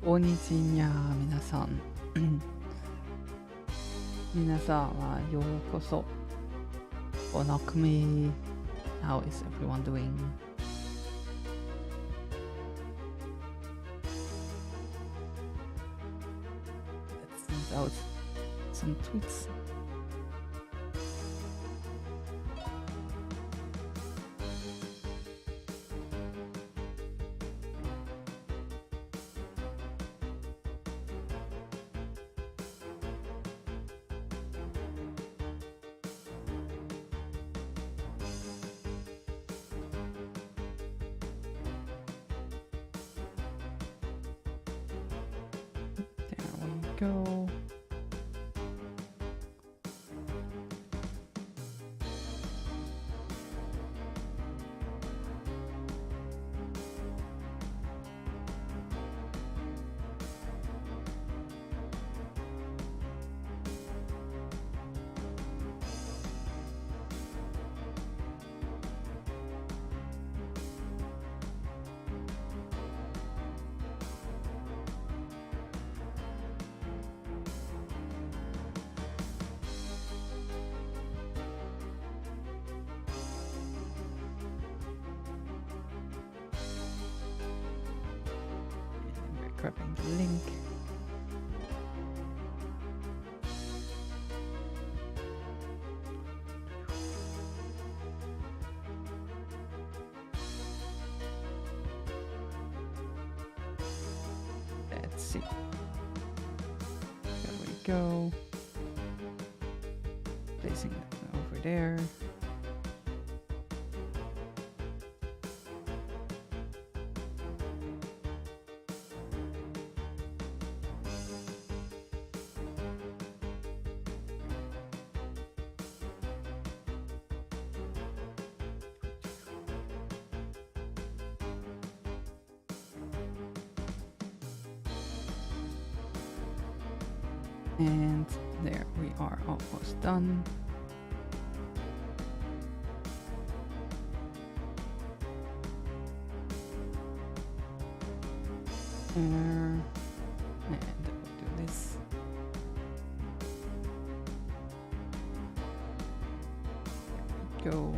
Konnichinya 皆さん皆さんはようこそ。Akumi, how is everyone doing? Let's send out some tweets. Go. Grabbing the link. Let's see. There we go. Placing it over there. And there we are, almost done. And we'll do this. There we go.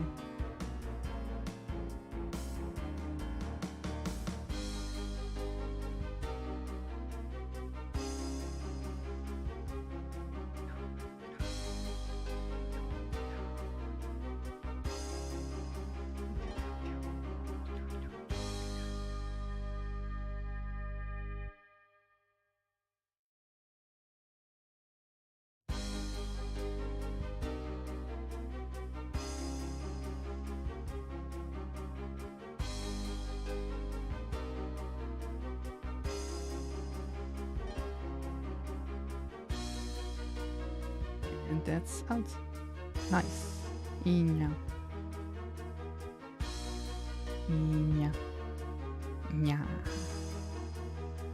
And that's out. Nice. Inya. Inya. Nya.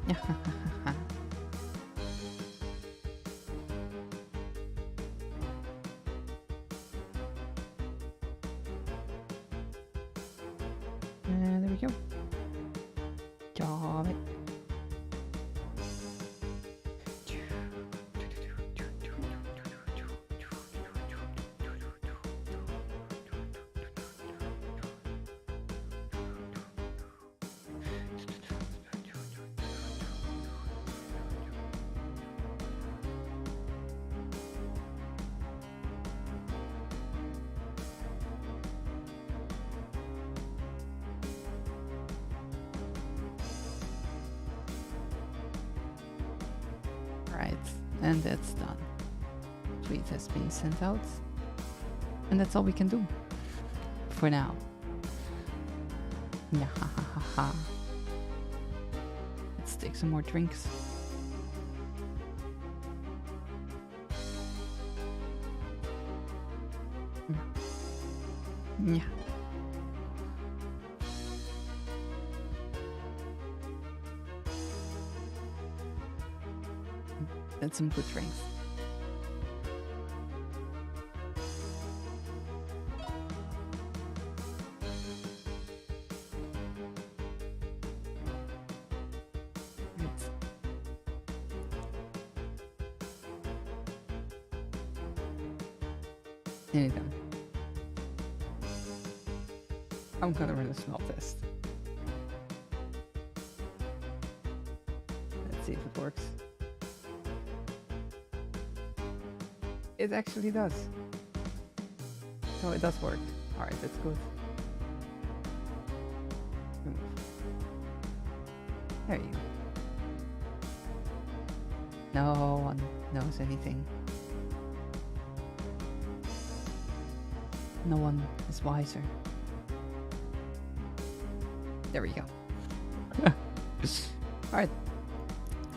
Nyahahaha. And there we go. Got it. Right, and that's done. Tweet has been sent out, and that's all we can do for now. Yeah, ha ha ha ha. Let's take some more drinks. Yeah. That's some good drinks. Right. Anytime. I'm gonna run a smell test. Let's see if it works. It actually does. So it does work. Alright, that's good. There you go. No one knows anything. No one is wiser. There we go. Alright.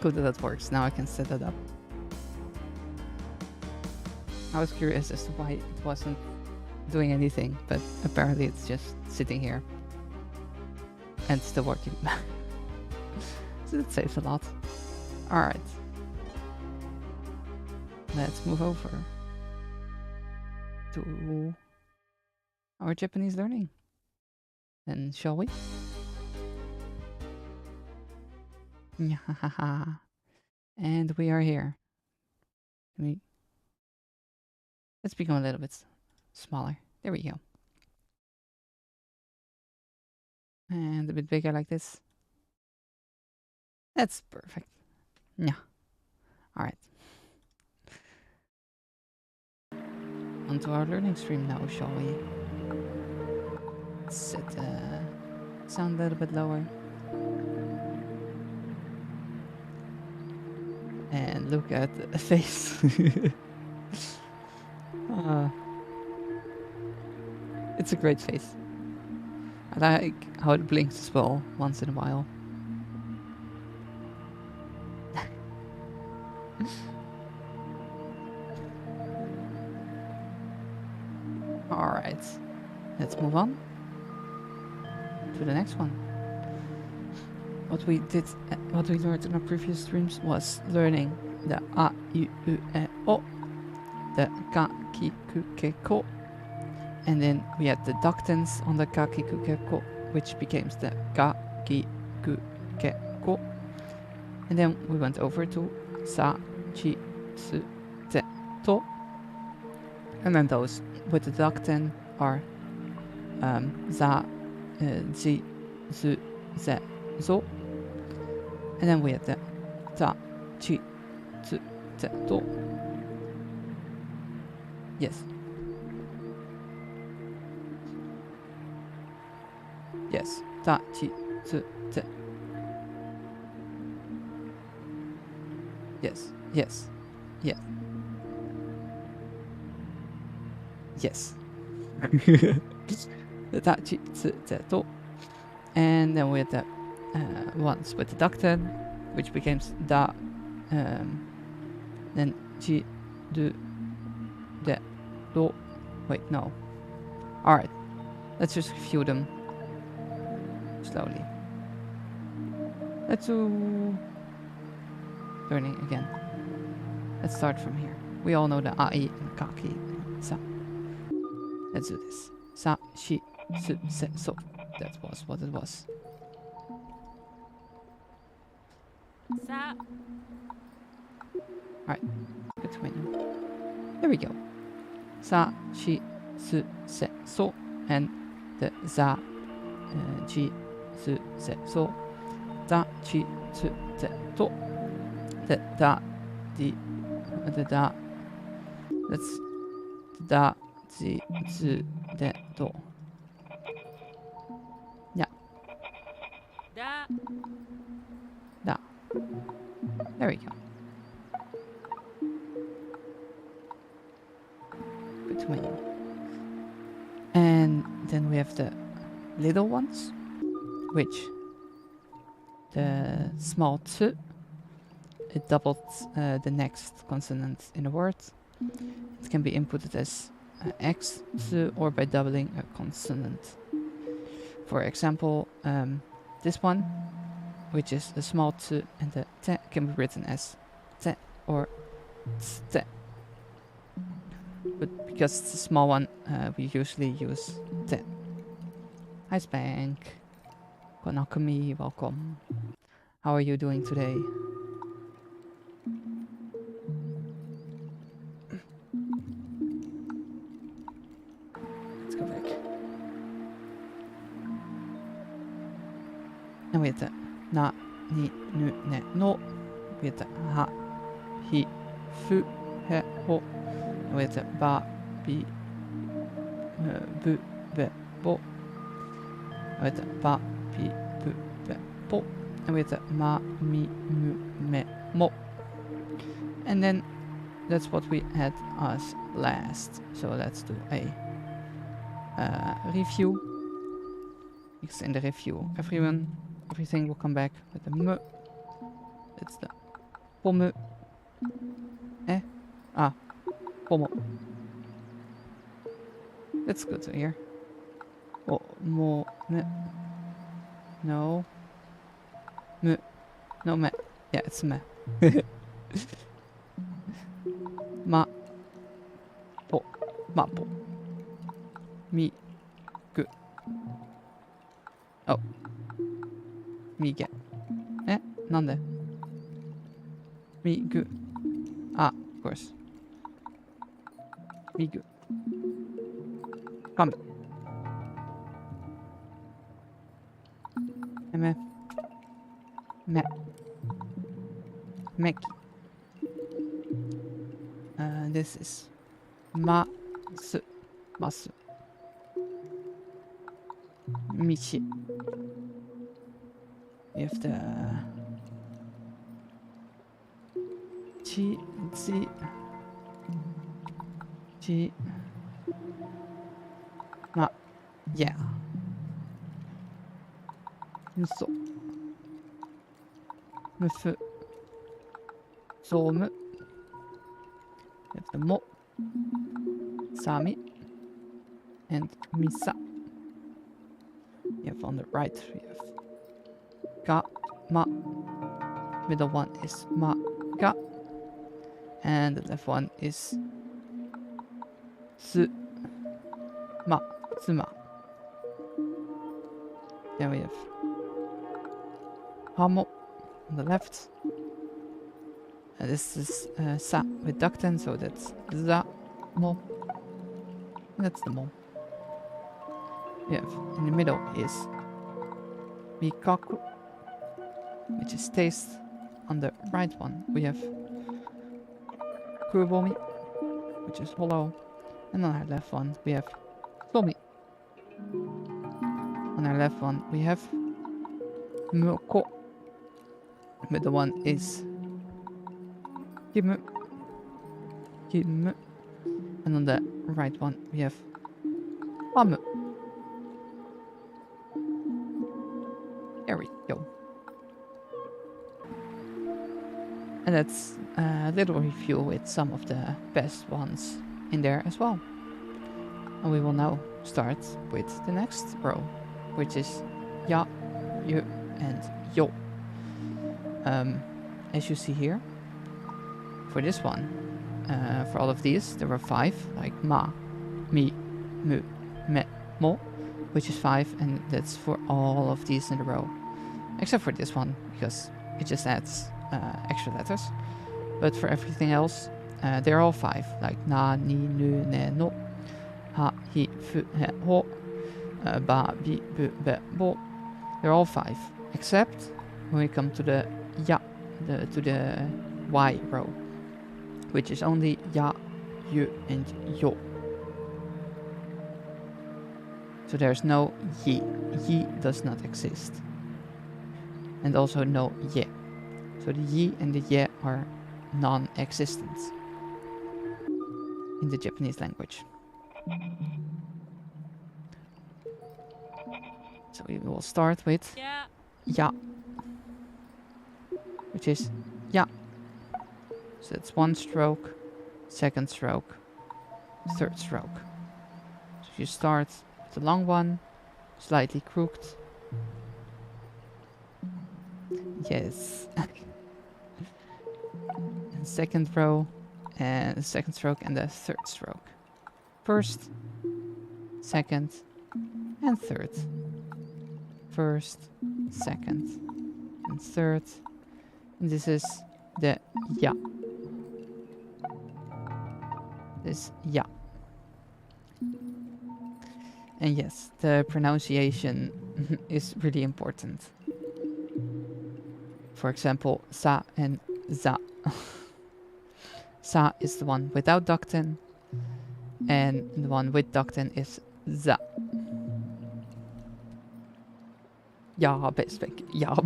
Good that works. Now I can set it up. I was curious as to why it wasn't doing anything, but apparently it's just sitting here and still working. So that saves a lot. Alright. Let's move over to our Japanese learning. Then shall we? And we are here. Let's become a little bit smaller. There we go. And a bit bigger like this. That's perfect. Yeah. Alright. Onto our learning stream now, shall we? Set the sound a little bit lower. And look at the face. It's a great face. I like how it blinks as well once in a while. Alright, let's move on to the next one. What we learned in our previous streams was learning the A, I, U, E, O, the Ka, Ki, Ku, Ke, Ko, and then we had the ductans on the Ka, Ki, Ku, Ke, Ko, which became the Ka, Ki, Ku, Ke, Ko, and then we went over to Sa, Chi, Su, Te, To, and then those with the ductan are Za, Ji, Zu, Ze, Zo. And then we have the Ta, Chi, Tsu, Te, To. Yes. Yes. Ta, Chi, Tsu, Te. Yes. Yes. Yes. Yes. The Ta, Chi, Tsu, Te, To. And then we have the ones with the ductan, which became Da, then Ji, Du, De, Do. Wait, no. Alright, let's just review them slowly. Let's do learning again. Let's start from here. We all know the Ai and Kaki and Sa. Let's do this. Sa, Shi, Su, Se, So. That was what it was. Alright, between. There we go. Sa, Shi, Su, Se, So. And the Za, Ji, Su, Se, So. Da, Chi, Tsu, Te, To. The Da, Di, the Da. That's Da, Ji, Zu, De, Do. Yeah. Da. Da. There we go. Between. And then we have the little ones, which the small t, it doubled the next consonant in a word. It can be inputted as x, t, or by doubling a consonant. For example, this one, which is a small t, and the t can be written as t or t. But because it's a small one, we usually use t. Hi Spank. Akumi, welcome. How are you doing today? And with the na, ni, nu, ne, no. With the ha, hi, fu, he, ho. And with the ba, bi, bu, be, bo. And with the ba, bi, bu, be, bo. And with the ma, mi, mu, me, mo. And then that's what we had as last. So let's do a review. Because in the review, everything will come back with the m. It's the pomme. Pomme. That's good to hear. Oh, mo, me. No. Me. No, me. Yeah, it's me. Ma. Po. Ma po. Mi. Gu. Oh. Mi ge. Nande. Mi gu. Ah, of course. Mi gu. Come. Me. Me. Meki. This is masu. Masu. Michi. You have the chi, zi, chi, ma, yeah. Muso. Mufu. Zomu. You have the mo, sami, and misa. You have on the right, you have ga, ma. Middle one is ma, ga. And the left one is su, ma, suma. Then we have hamo on the left. And this is sa with ductin, so that's za, mo. And that's the mo. We have in the middle is mikaku, which is taste. On the right one we have kubomi, which is hollow. And on our left one we have tomi. On our left one we have muko. Middle one is kimu. Kimu. And on the right one we have amu. There we go. And that's a little review with some of the best ones in there as well. And we will now start with the next row, which is ya, you, and yo. As you see here, for this one, for all of these, there were 5, like ma, mi, mu, me, mo, which is 5, and that's for all of these in a row. Except for this one, because it just adds extra letters. But for everything else, they're all 5, like na, ni, nu, ne, no, ha, hi, fu, he, ho, ba, bi, bu, be, bo. They're all 5, except when we come to the ya, to the y row, which is only ya, you, and yo. So there's no yi. Yi does not exist. And also no ye. So the yi and the ye are non-existent in the Japanese language. So we will start with ya, which is ya. So it's 1 stroke, 2nd stroke, 3rd stroke. So you start with the long one, slightly crooked. Yes. And 2nd row, and the 2nd stroke, and the 3rd stroke. 1st, 2nd, and 3rd. 1st, 2nd, and 3rd. And this is the ya. This ya. And yes, the pronunciation is really important. for example, sa and za. Sa is the one without ductin, and the one with ductin is za. Ja, best back. Ja.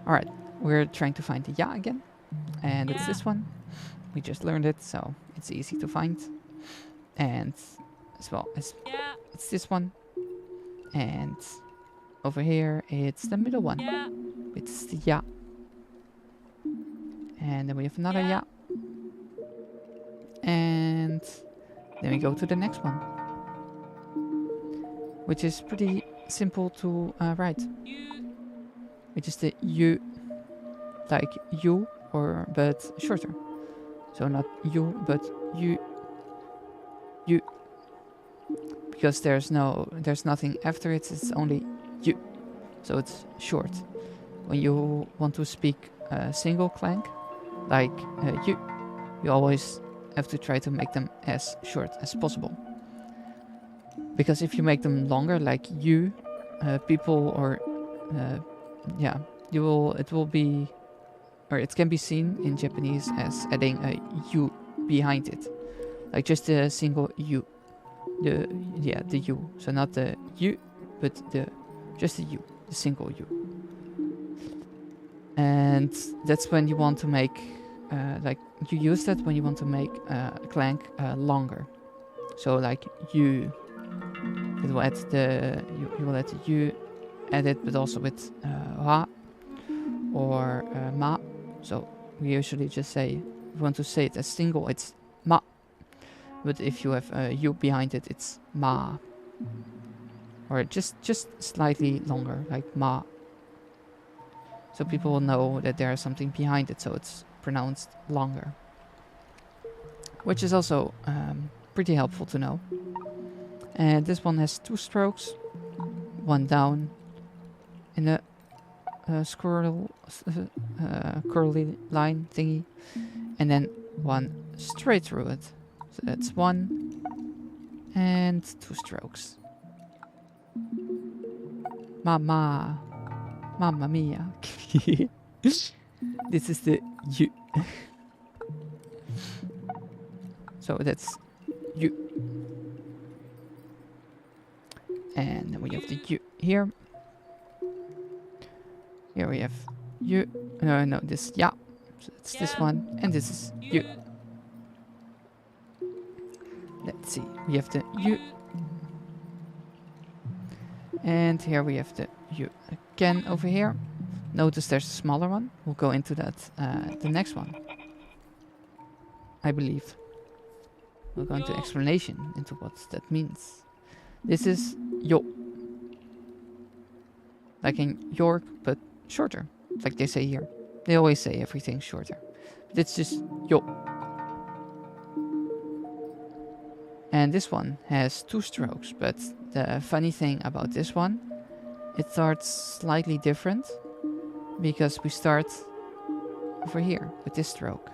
Alright, we're trying to find the ya again. And it's this one. We just learned it, so it's easy to find. And as well as it's this one. And over here, it's the middle one. It's the ya. And then we have another ya. And then we go to the next one, which is pretty simple to write. Which is the you, like you, but shorter. So not you, but you. Because there's nothing after it. It's only you. So it's short. When you want to speak a single clank, like you always have to try to make them as short as possible. Because if you make them longer, like you, people or it will be, or it can be seen in Japanese as adding a u behind it, like just a single u, the u. So not the u, but just the u, the single u. And that's when you want to make, like you use that when you want to make a clank longer. So like you, it will add you will add the u, add it, but also with wa or ma. So we usually just say, if you want to say it as single, it's ma. But if you have u behind it, it's ma. Or just slightly longer, like ma. So people will know that there is something behind it, so it's pronounced longer. Which is also pretty helpful to know. And this one has 2 strokes, one down in a curly line thingy, and then one straight through it. So that's 1 and 2 strokes. Mamma mia. This is the you. So that's you. And then we have the you here. Here we have you. No, this ya. So it's this one, and this is you. Let's see. We have the you. And here we have the you again over here. Notice there's a smaller one. We'll go into that the next one, I believe. We'll go into explanation into what that means. This is yo. Like in York, but shorter. Like they say here. They always say everything shorter. But it's just yo. And this one has 2 strokes, but the funny thing about this one, it starts slightly different, because we start over here with this stroke,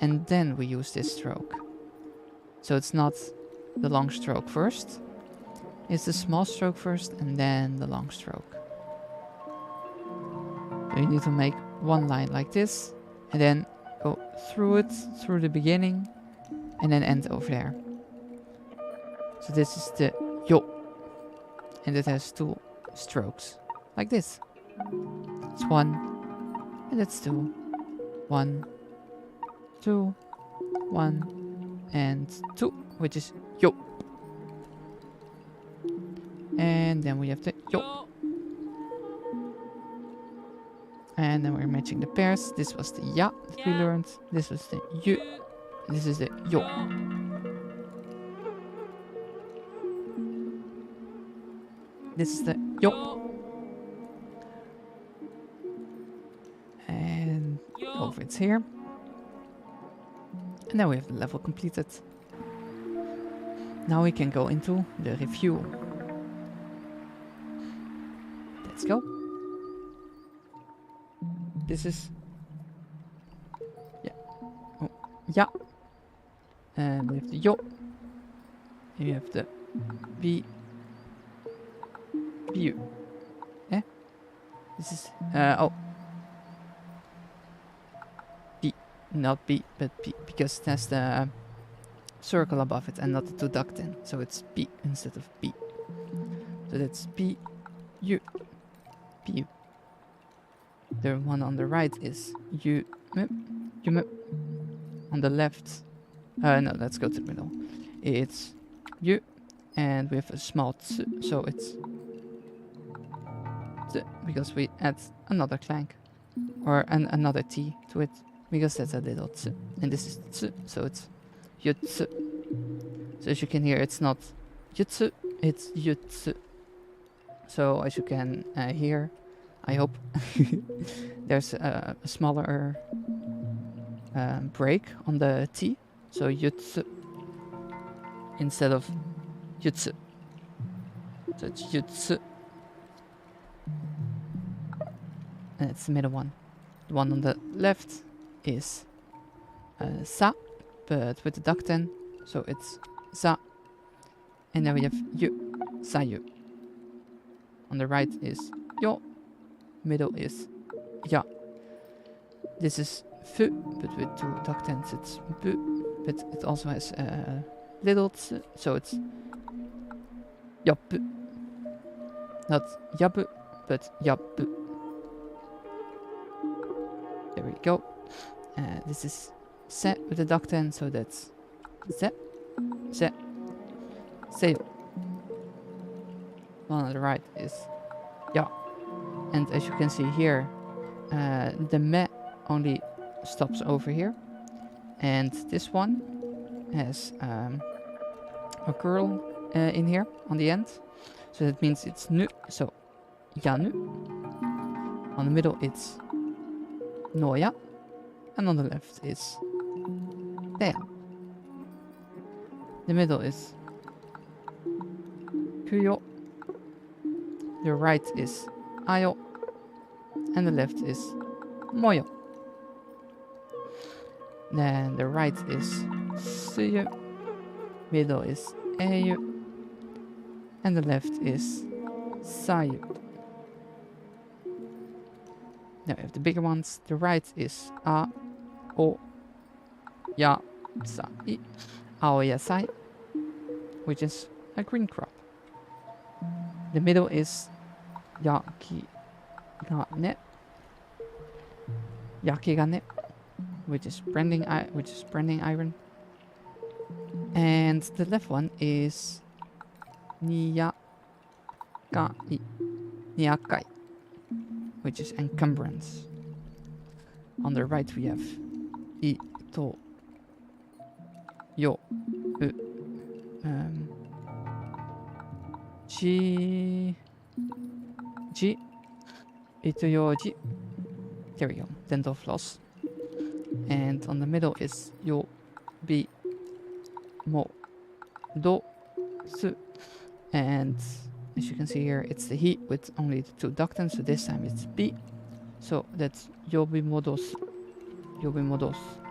and then we use this stroke. So it's not the long stroke first, it's the small stroke first and then the long stroke. So you need to make one line like this, and then go through it, through the beginning, and then end over there. So this is the yo, and it has 2 strokes, like this. It's 1, and it's 2. 1, 2, 1, and 2, which is yo. And then we have the yo. And then we're matching the pairs. This was the ya that we learned. This was the you. This is the yo. This is the yo. And over it's here. And now we have the level completed. Now we can go into the review. Let's go. This is yeah. And we have the yo. And we have the view. This is B, not B, but B, because it has the circle above it and not the two ductin, so it's B instead of B. So that's B, U, B, U. The one on the right is U, M, U, M. On the left, no, let's go to the middle. It's U, and we have a small T, so it's T, because we add another clank, or another T to it, because that's a little T. And this is T, so it's Jutsu. So as you can hear, it's not Jutsu, it's Jutsu. So as you can hear, I hope, there's a smaller break on the T. So Jutsu instead of Jutsu. So it's Jutsu. And it's the middle one. The one on the left is Sa, but with the ductin, so it's Sa. And then we have Yu, Sayu. On the right is Yo, middle is Ya. This is Fu, but with two ductins it's Bu, but it also has a little T, so it's Yapu. Not Yabu, but Yapu. There we go. This is Se with the ductin, so that's Ze, Se, Seo. One on the right is Ya. And as you can see here, the Me only stops over here. And this one has a curl in here on the end. So that means it's Nu, so Yanu. On the middle it's Noya. And on the left is Dea. The middle is Kuyo. The right is Ayo. And the left is Moyo. Then the right is Suyu. Middle is Eyu. And the left is Sayu. Now we have the bigger ones. The right is A, O, Ya, Sai, Aoyasai, which is a green crop. The middle is Yakigane, Yakigane, which is branding iron. And the left one is Niyakai, which is encumbrance. On the right we have Ito, Yo, Ji, Itoyoji. There we go, dental floss. And on the middle is Yo, Bi, Mo, Do, Su. And as you can see here, it's the He with only the two ductins, so this time it's B. So that's Yobimodos,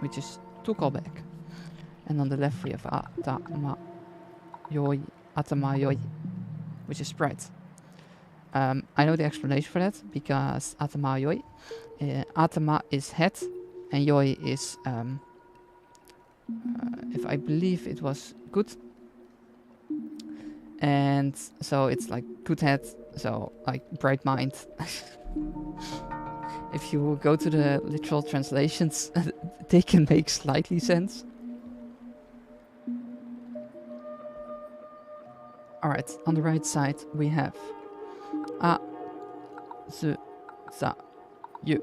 which is to call back. And on the left we have Atama Yoi, which is sprite. I know the explanation for that, because Atama Yoi, Atama is head, and Yoi is, if I believe it was good. And so it's like good head, so like bright mind. If you go to the literal translations, they can make slightly sense. Alright, on the right side we have A, Su, Sa, Yu,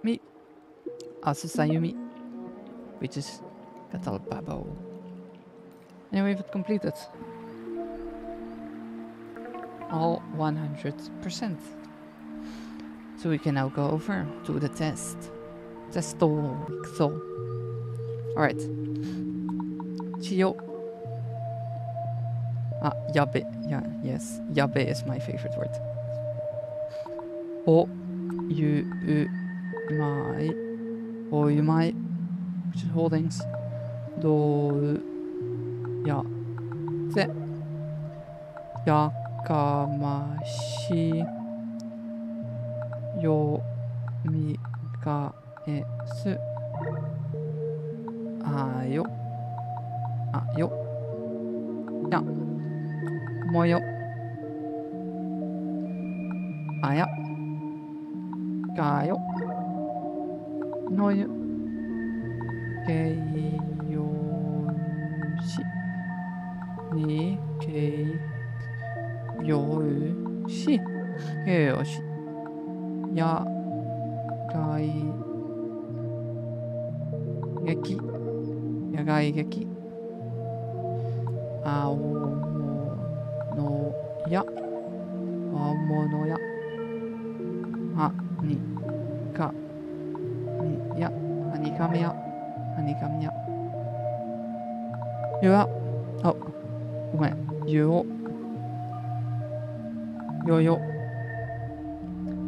Mi, Asusayumi, which is Katalbabo. And we've completed all 100%. So we can now go over to the test. Testo. Alright. Chiyo. Yabe. Yeah, yes. Yabe is my favorite word. O. Yu. Mai. O. Yu. Mai. Which is holdings. Do. Ya. Ze. Ya. Kamashi よみかえすあよあよやもよあやがよのゆけいよしにけいよしよしやがい劇野外劇青物や青物やはにかにやはにかめやはにかめやゆはあごめんゆおよよ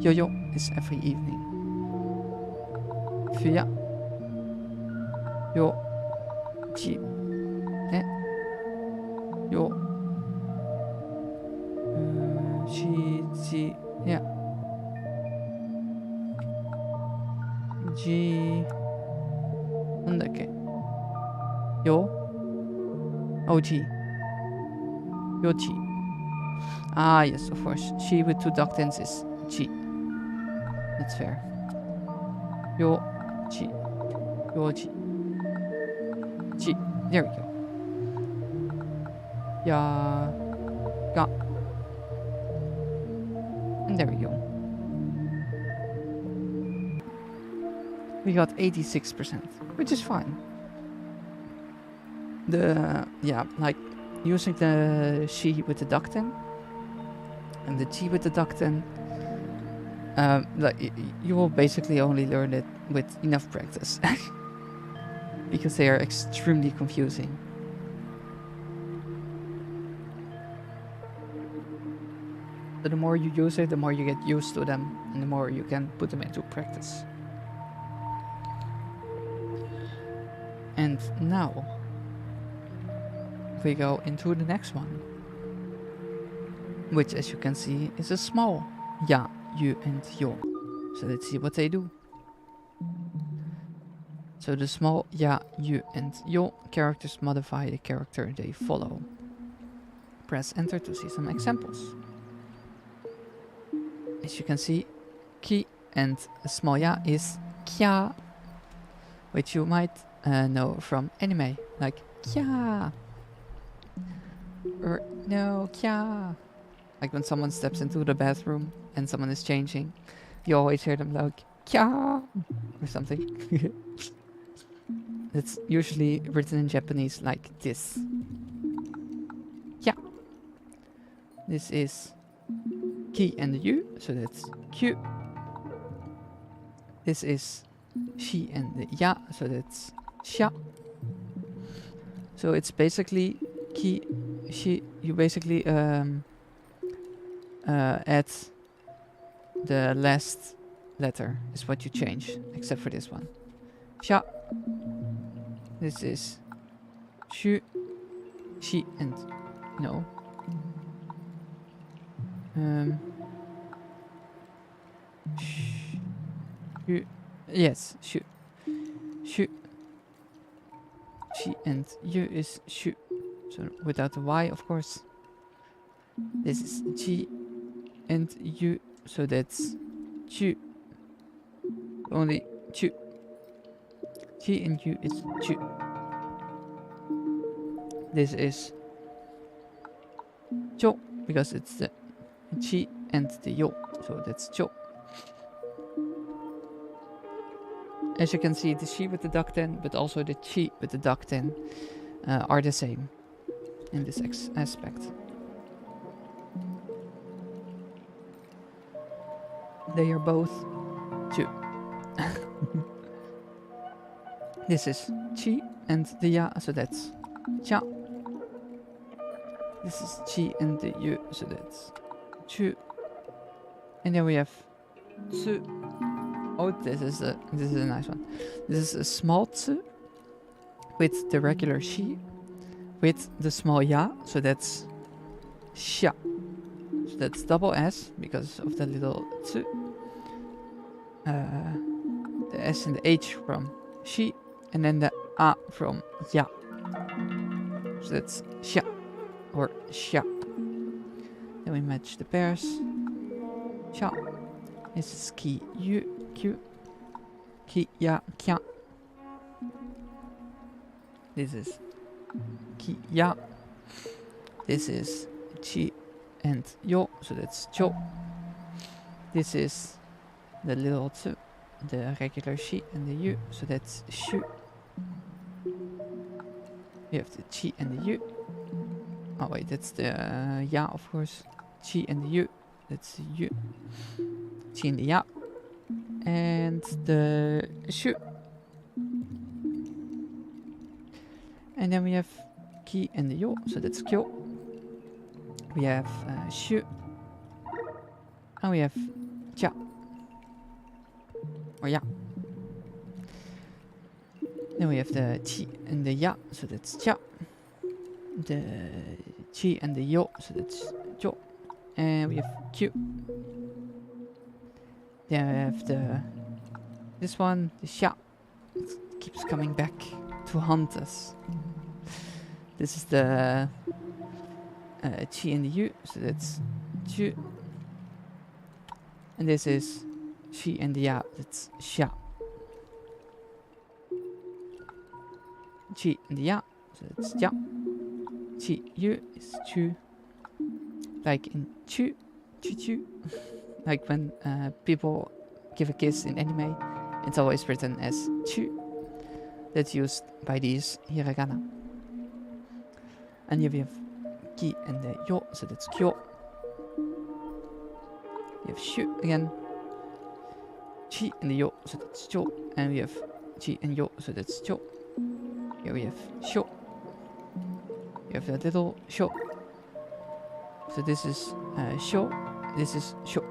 よよ is every evening ふやよちねよしじやじなんだっけよおじよちAh, yes, of course. She with two ductins is chi. That's fair. Yo, chi. Yo, chi. Chi. There we go. Ya, ga. And there we go. We got 86%, which is fine. Yeah, like using the she with the ductin and the G with the ductin, like you will basically only learn it with enough practice because they are extremely confusing. So the more you use it, the more you get used to them and the more you can put them into practice. And now we go into the next one, which, as you can see, is a small ya, you, and yo. So let's see what they do. So the small ya, you, and yo characters modify the character they follow. Press enter to see some examples. As you can see, ki and small ya is kya, which you might know from anime, like kya. Or no, kya. Like when someone steps into the bathroom and someone is changing, you always hear them like kya or something. It's usually written in Japanese like this. Kya. This is ki and you, so that's Q. This is she and the ya, so that's sha. So it's basically ki, she, you basically add the last letter is what you change, except for this one. Sha. This is shu, she, and no. Shu, yes, shu. Shu. She and you is shu. So without the Y, of course. This is G and U, so that's chu. Only chu. G and U is chu. This is cho, because it's the chi and the yo, so that's cho. As you can see, the she with the ductin, but also the chi with the ductin are the same in this aspect. They are both two. This is chi and the ya, so that's cha. This is chi and the yu, so that's chu. And then we have tsu. Oh, this is a nice one. This is a small tsu with the regular shi, with the small ya, so that's sha. So that's double S because of the little tsu. the S and the H from she, and then the A from ya. So that's sha or sha. Then we match the pairs. Sha. This is ki yu q. Ki ya kya. This is ki ya. This is chi and yo, so that's cho. This is the little tsu, the regular shi and the yu, so that's shu. You have the chi and the yu. Oh wait, that's the ya, of course. Chi and the yu, that's yu. Chi and the ya. And the shu. And then we have ki and the yo, so that's kyo. We have shu. And we have cha. Or ya. Then we have the chi and the ya, so that's cha. The chi and the yo, so that's cho. And we have q. Then we have this one, the sha. It keeps coming back to haunt us. This is the chi and the yu, so that's chu. And this is she and the ya, that's sha. Chi and the ya, so that's ja. Chi yu is chu. Like in chu, chu chu. Like when people give a kiss in anime, it's always written as chu. That's used by these hiragana. And here we have ki and the yo, so that's kyo. We have shu again. Chi and the yo, so that's cho. And we have chi and yo, so that's cho. Here we have sho. We have a little sho. So this is sho. This is sho.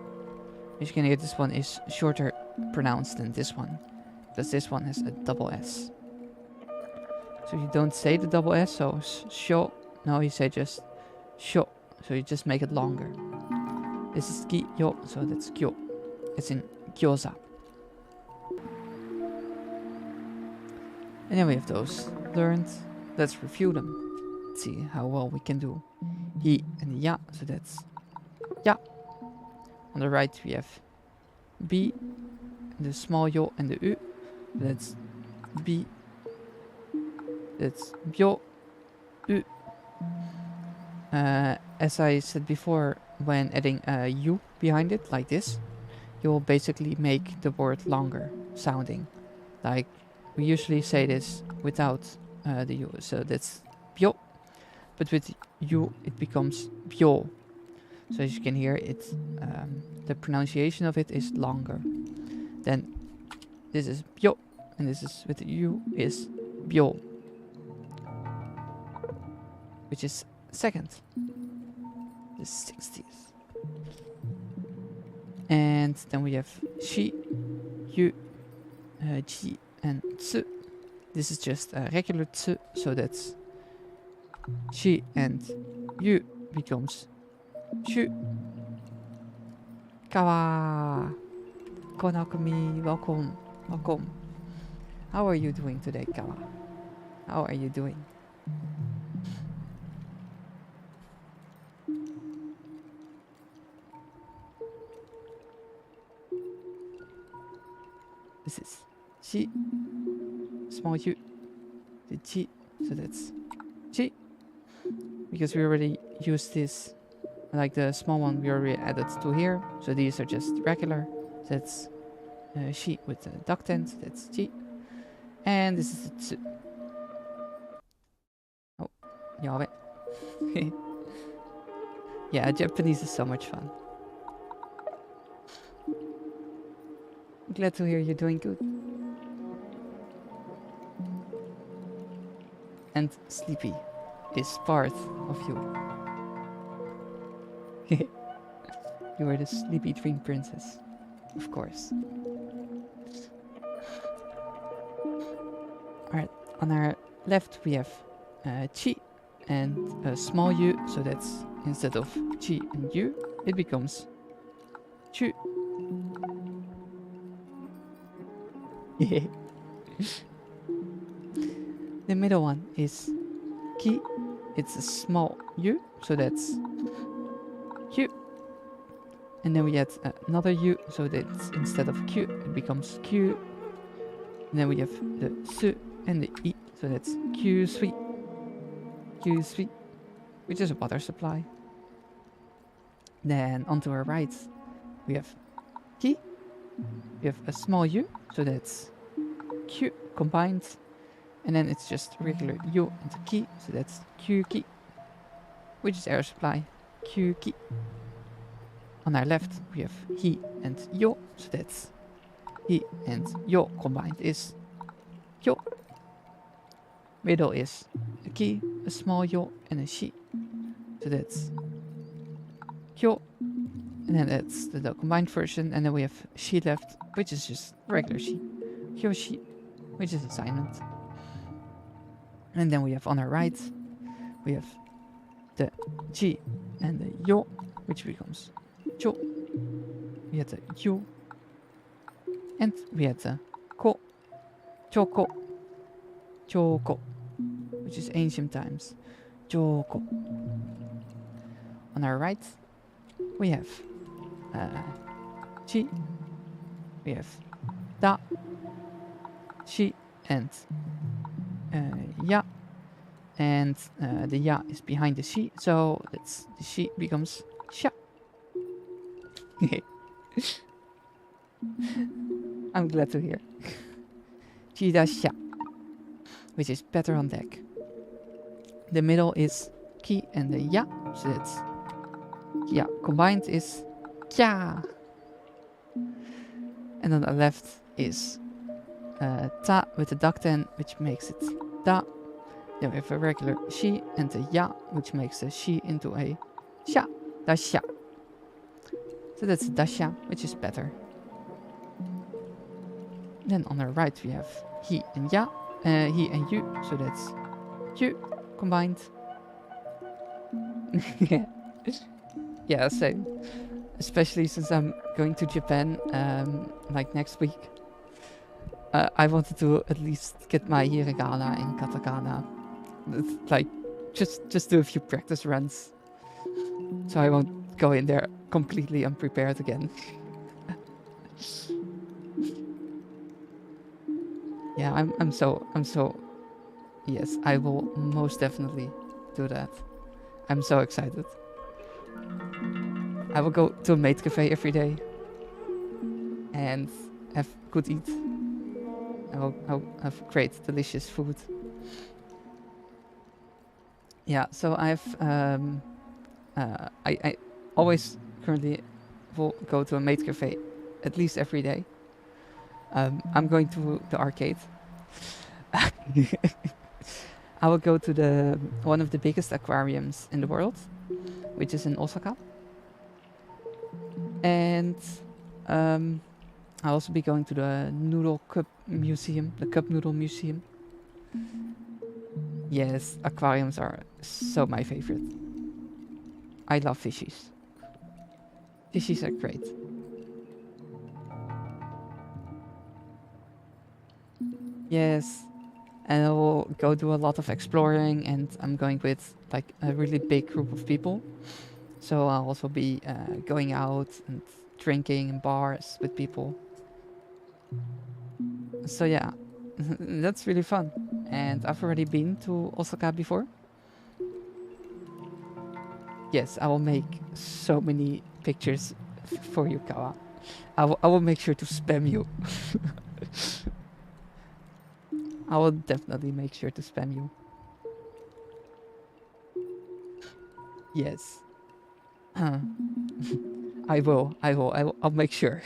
As you can hear, this one is shorter pronounced than this one, because this one has a double S. So you don't say the double S, so sho. No, you say just sho. So you just make it longer. This is ki yo, so that's kyo. It's in gyoza. And then we have those learned. Let's review them. Let's see how well we can do. Hi and the ya, so that's ya. On the right we have b, the small yo and the u. That's b. That's byo, u. As I said before, when adding a u behind it, like this, you will basically make the word longer sounding. Like, we usually say this without the u, so that's byo. But with u, it becomes byo. So as you can hear, it's the pronunciation of it is longer. Then this is byo, and this is with the u is byo, which is second, the 60th. And then we have shi, yu, ji, and tsu. This is just a regular tsu, so that's shi and yu becomes shu. Kawa, Konakumi, welcome, welcome. How are you doing today, Kawa? How are you doing? This is chi, small u, the chi, so that's chi. Because we already used this, like the small one we already added to here, so these are just regular. That's shi with the duck tent, that's chi. And this is the tsu. Oh, yeah. Yeah, Japanese is so much fun. Glad to hear you're doing good. And sleepy is part of you. You are the sleepy dream princess, of course. Alright, on our left we have chi and a small u, so that's instead of chi and u, it becomes chu. The middle one is ki. It's a small u, so that's q. And then we add another u, so that instead of q, it becomes q. And then we have the su and the i, so that's q3, q3, which is a water supply. Then onto our right, we have ki. We have a small u, so that's q combined. And then it's just regular u into ki, so that's q ki, which is air supply, q ki. On our left, we have hi and yo, so that's hi and yo combined is yo. Middle is a ki, a small yo, and a shi, so that's kyo. And then that's the combined version, and then we have shi left, which is just regular shi, kyoshi, which is assignment. And then we have on our right, we have the ji and the yo, which becomes cho. We had the yo, and we had the ko, choko, choko, which is ancient times, choko. On our right, we have chi, we have da, shi, and ya, and the ya is behind the shi, so that's the shi becomes sha. I'm glad to hear. Chi da sha, which is better on deck. The middle is ki and the ya, so that's ya combined is kya. And on the left is ta with the duck ten, which makes it da. Then we have a regular shi and the ya, which makes the shi into a sha, da sha. So that's da sha, which is better. Then on the right we have he and ya, he and you, so that's you combined. Yeah, same. Especially since I'm going to Japan, like next week. I wanted to at least get my Hiragana and Katakana. Like, just do a few practice runs. So I won't go in there completely unprepared again. Yeah, I'm so yes, I will most definitely do that. I'm so excited. I will go to a maid cafe every day and have good eat. I'll have great, delicious food. Yeah, so I've I always currently will go to a maid cafe at least every day. I'm going to the arcade. I will go to one of the biggest aquariums in the world, which is in Osaka. And I'll also be going to the noodle cup museum, the cup noodle museum. Yes, aquariums are so my favorite. I love fishies. Fishies are great. Yes, and I will go do a lot of exploring, and I'm going with like a really big group of people. So I'll also be going out and drinking in bars with people. So yeah, that's really fun. And I've already been to Osaka before. Yes, I will make so many pictures for you, Kawa. I will make sure to spam you. I will definitely make sure to spam you. Yes. I will. I'll make sure.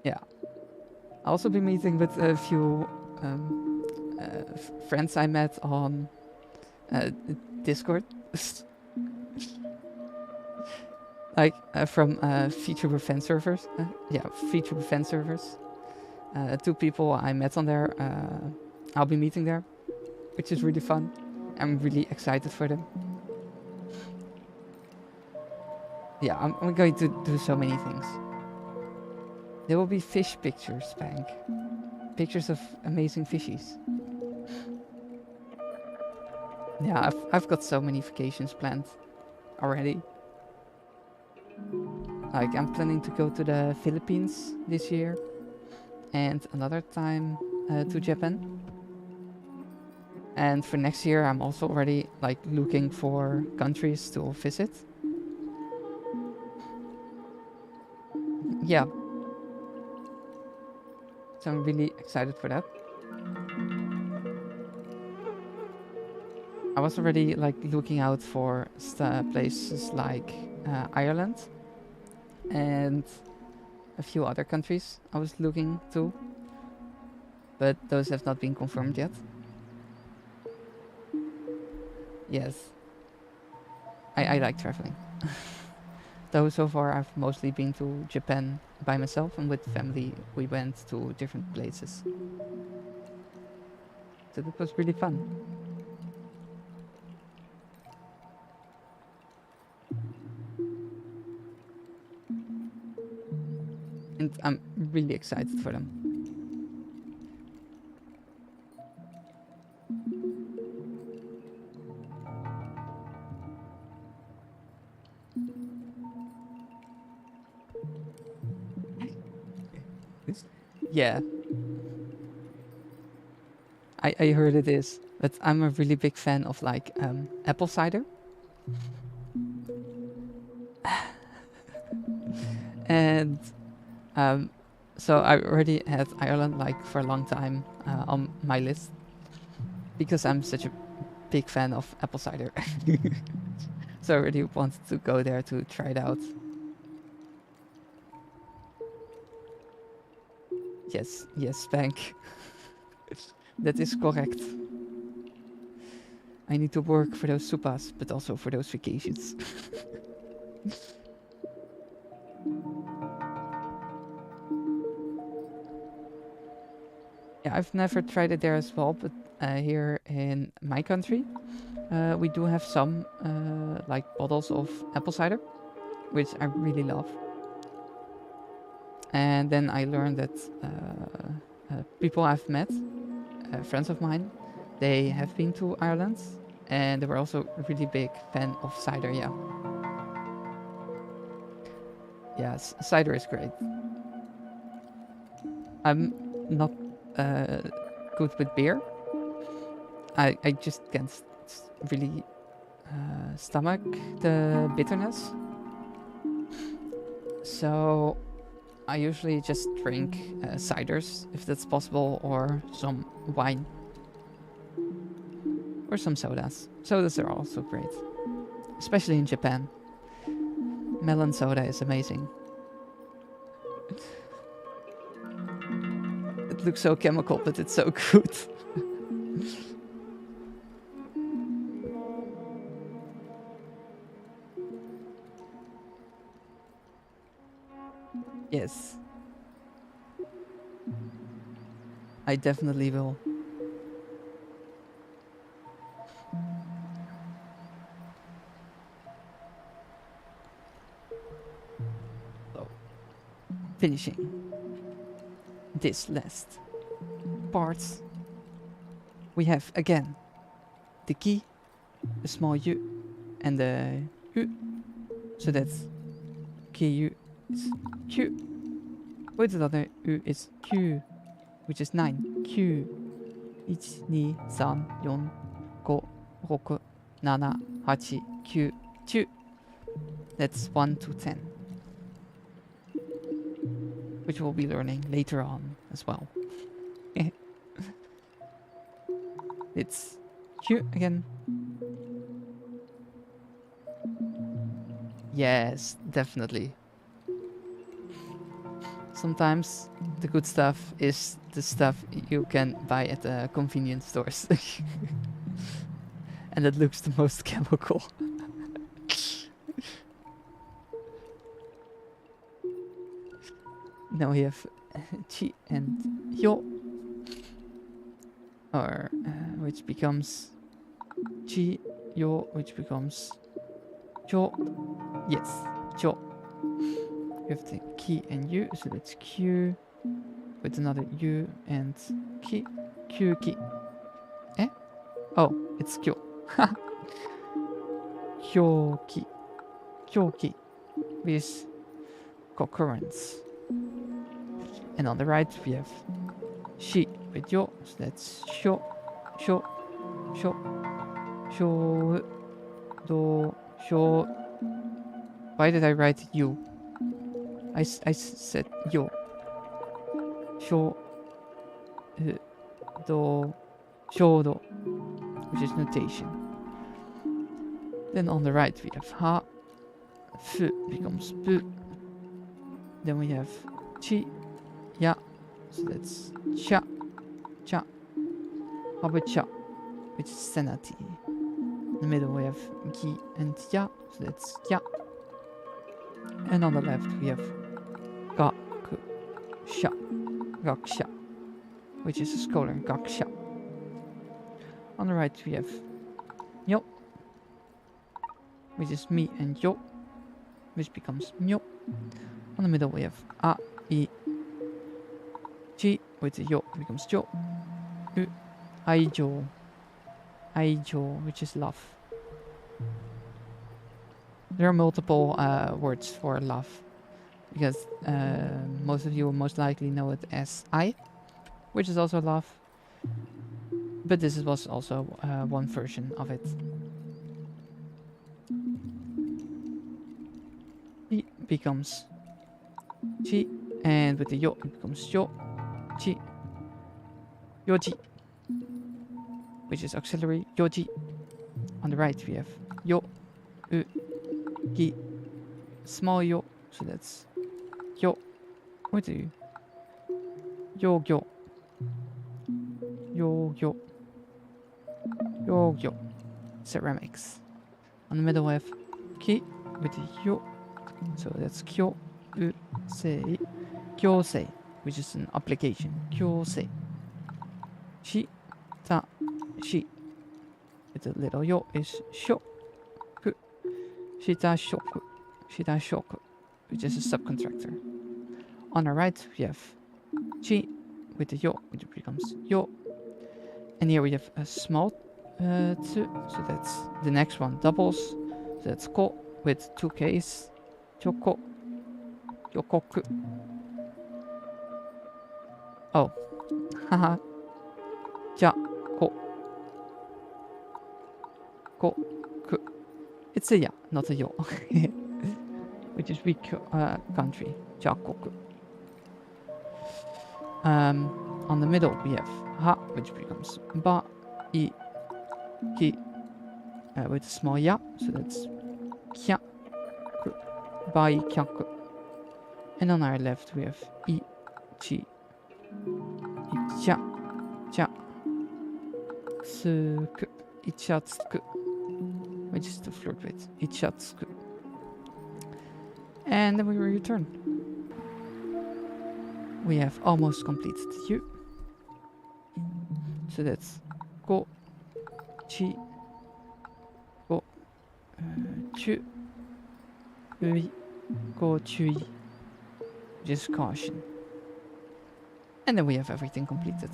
Yeah. I'll also be meeting with a few friends I met on Discord. Like from Vtuber fan servers. Yeah, Vtuber fan servers. 2 people I met on there. I'll be meeting there, which is really fun. I'm really excited for them. Yeah, I'm going to do so many things. There will be fish pictures, Bank. Pictures of amazing fishies. Yeah, I've got so many vacations planned already. Like, I'm planning to go to the Philippines this year. And another time to Japan. And for next year, I'm also already like looking for countries to visit. Yeah. So I'm really excited for that. I was already like looking out for places like Ireland and a few other countries I was looking to, but those have not been confirmed yet. Yes, I like traveling. Though so far I've mostly been to Japan by myself, and with family we went to different places. So that was really fun. And I'm really excited for them. Yeah. I heard it is, but I'm a really big fan of like apple cider. And so I already had Ireland like for a long time on my list because I'm such a big fan of apple cider. So I really wanted to go there to try it out. Yes, Bank. That is correct. I need to work for those supas, but also for those vacations. Yeah, I've never tried it there as well, but here in my country, we do have some like bottles of apple cider, which I really love. And then I learned that people I've met, friends of mine, they have been to Ireland, and they were also a really big fan of cider. Yeah. Yes, cider is great. I'm not good with beer. I just can't really stomach the bitterness. So I usually just drink ciders if that's possible, or some wine. Or some sodas. Sodas are also great. Especially in Japan. Melon soda is amazing. It looks so chemical, but it's so good. Yes. I definitely will. So, finishing this last part, we have again the ki, the small u, and the u. So that's ku is q. With another u is q, which is 9. Q. 1, 2, 3, 4, 5, 6, 7, 8, 9, 10. That's 1 to 10. Which we'll be learning later on as well. It's Q again. Yes, definitely. Sometimes the good stuff is the stuff you can buy at the convenience stores. And it looks the most chemical. Now we have chi and hyo, or which becomes chi, yo, which becomes cho. Yes, cho. We have the ki and u, so that's q with another u and ki. Q ki. Eh? Oh, it's kyo. Kyoki. Kyoki with concurrence. And on the right we have shi with yo, so that's sho, sho, sho, sho, do, sho. Why did I write you? I said yo. Sho, do, shodo, which is notation. Then on the right we have ha, fu becomes bu. Then we have chi, ya, so that's cha, cha, habucha, which is senati. In the middle we have gi and ya, so that's ya. And on the left we have gaku, sha, gaksha, which is a scholar, gaksha. On the right we have myo, which is mi and yo, which becomes myo. On the middle we have a, I, chi, with the yo becomes jo, u, aijo, aijo, which is love. There are multiple words for love, because most of you will most likely know it as I, which is also love, but this was also one version of it. I becomes chi, and with the yo it becomes yo, chi, yoji, which is auxiliary, yoji. On the right we have yo, u, gi, small yo, so that's yo, with the yo gyo, yo gyo, yo gyo, ceramics. On the middle we have ki, with the yo, so that's kyo, u, sei, kyosei, which is an application, kyosei. Shi, ta, shi, with the little yo is sho, ku, shita shoku, shita shoku, which is a subcontractor. On the right we have chi, with the yo, which becomes yo. And here we have a small tsu, so that's the next one, doubles, so that's ko, with two k's, choko, yokoku. Oh, haha, ja, ko, ko, ku. It's a ya, not a yo, which is weak country, jakoku. On the middle we have ha, which becomes ba, I, ki, with a small ya, so that's kya, ku, bai, kyaku. And on our left we have I, chi, icha, cha, tsuku, ichatsuku, which is to flirt with, ichatsuku. And then we return. We have almost completed you. So that's go, chi, go, chu, ui, go, chui, just caution. And then we have everything completed.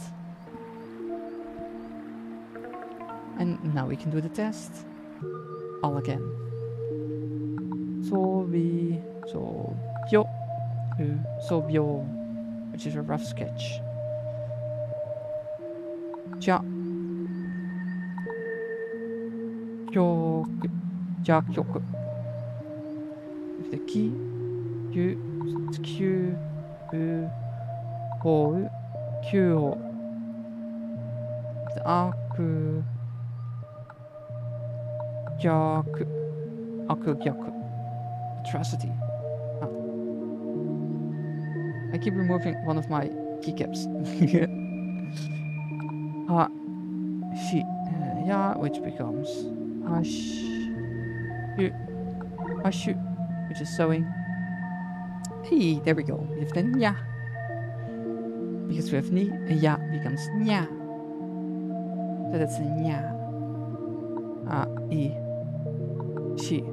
And now we can do the test. All again. So vi, so yo, so byo, which is a rough sketch. Ja, kyoku, ja kyoku. With the ki, yu, it's kyu, u, ho, kyu ho. With the aku, gyaku, aku gyaku. Atrocity. Ah. I keep removing one of my keycaps. Ha, shi, ya, which becomes hash, yu, hashu, which is sewing. Hey, there we go. We have the nya. Because we have ni, and ya becomes nya. So that's a nya. Ah, I, shi,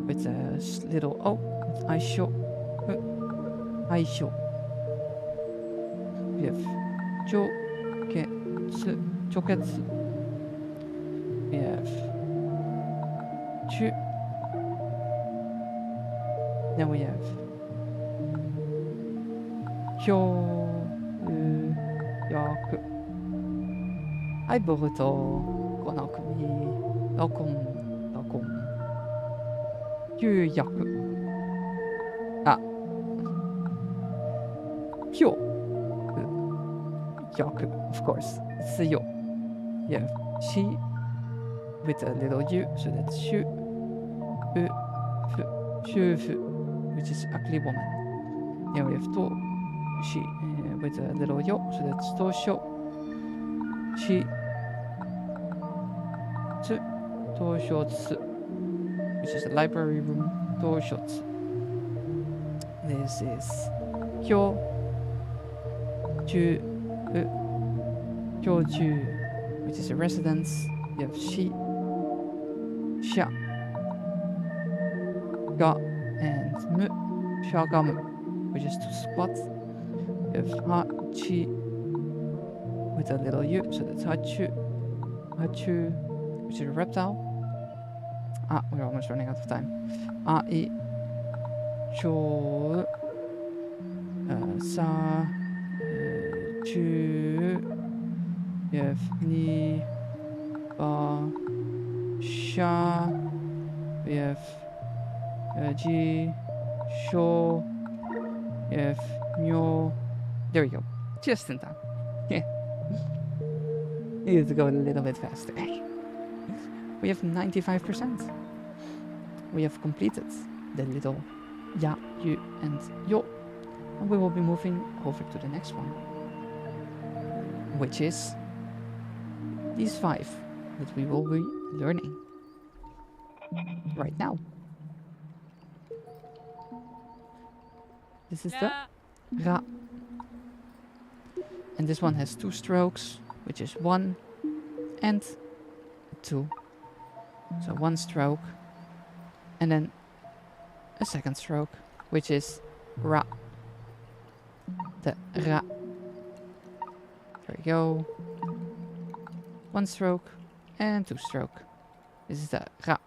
with a little o, I show, 相性 We have 直結直結 We have 中 Then we have 協約はいボルトこの組ロコンロコン旧約あ協約 of course it's the yo you have she with a little u so that's shu shufu which is ugly woman. Then we have to she with a little yo so that's tosho she tsu toshotsu which is a library room toshotsu. This is kyo ju kyoju which is a residence. You have shi sha ga and mu shagamu which is to squat. You have ha chi with a little u so that's hachu hachu which is a reptile. Ah, we're almost running out of time. Ai cho sa chu you have ni ba sha we have ji sho you have myo. There we go, just in time. Yeah, needed to go a little bit faster. We have 95%. We have completed the little ya, you, and yo. And we will be moving over to the next one, which is these 5 that we will be learning right now. This is the ra. And this one has 2 strokes, which is 1 and 2. So 1 stroke, and then a 2nd stroke, which is ra. The ra. There we go. 1 stroke and 2 stroke. This is the ra.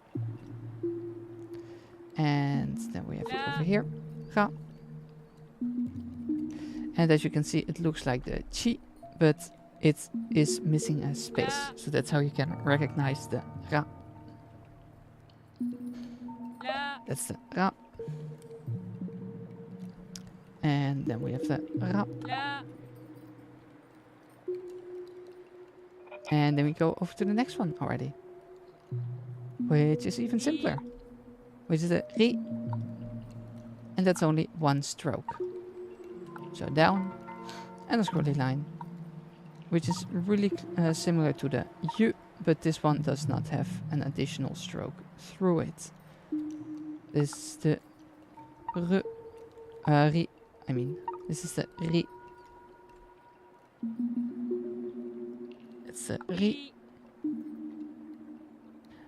And then we have it over here, ra. And as you can see, it looks like the chi, but it is missing a space. So that's how you can recognize the ra. That's the ra. And then we have the ra. And then we go over to the next one already, which is even simpler, which is the ri. And that's only 1 stroke. So down and a scrolly line, which is really similar to the u, but this one does not have an additional stroke through it. This is the ri. I mean, this is the ri. It's the ri.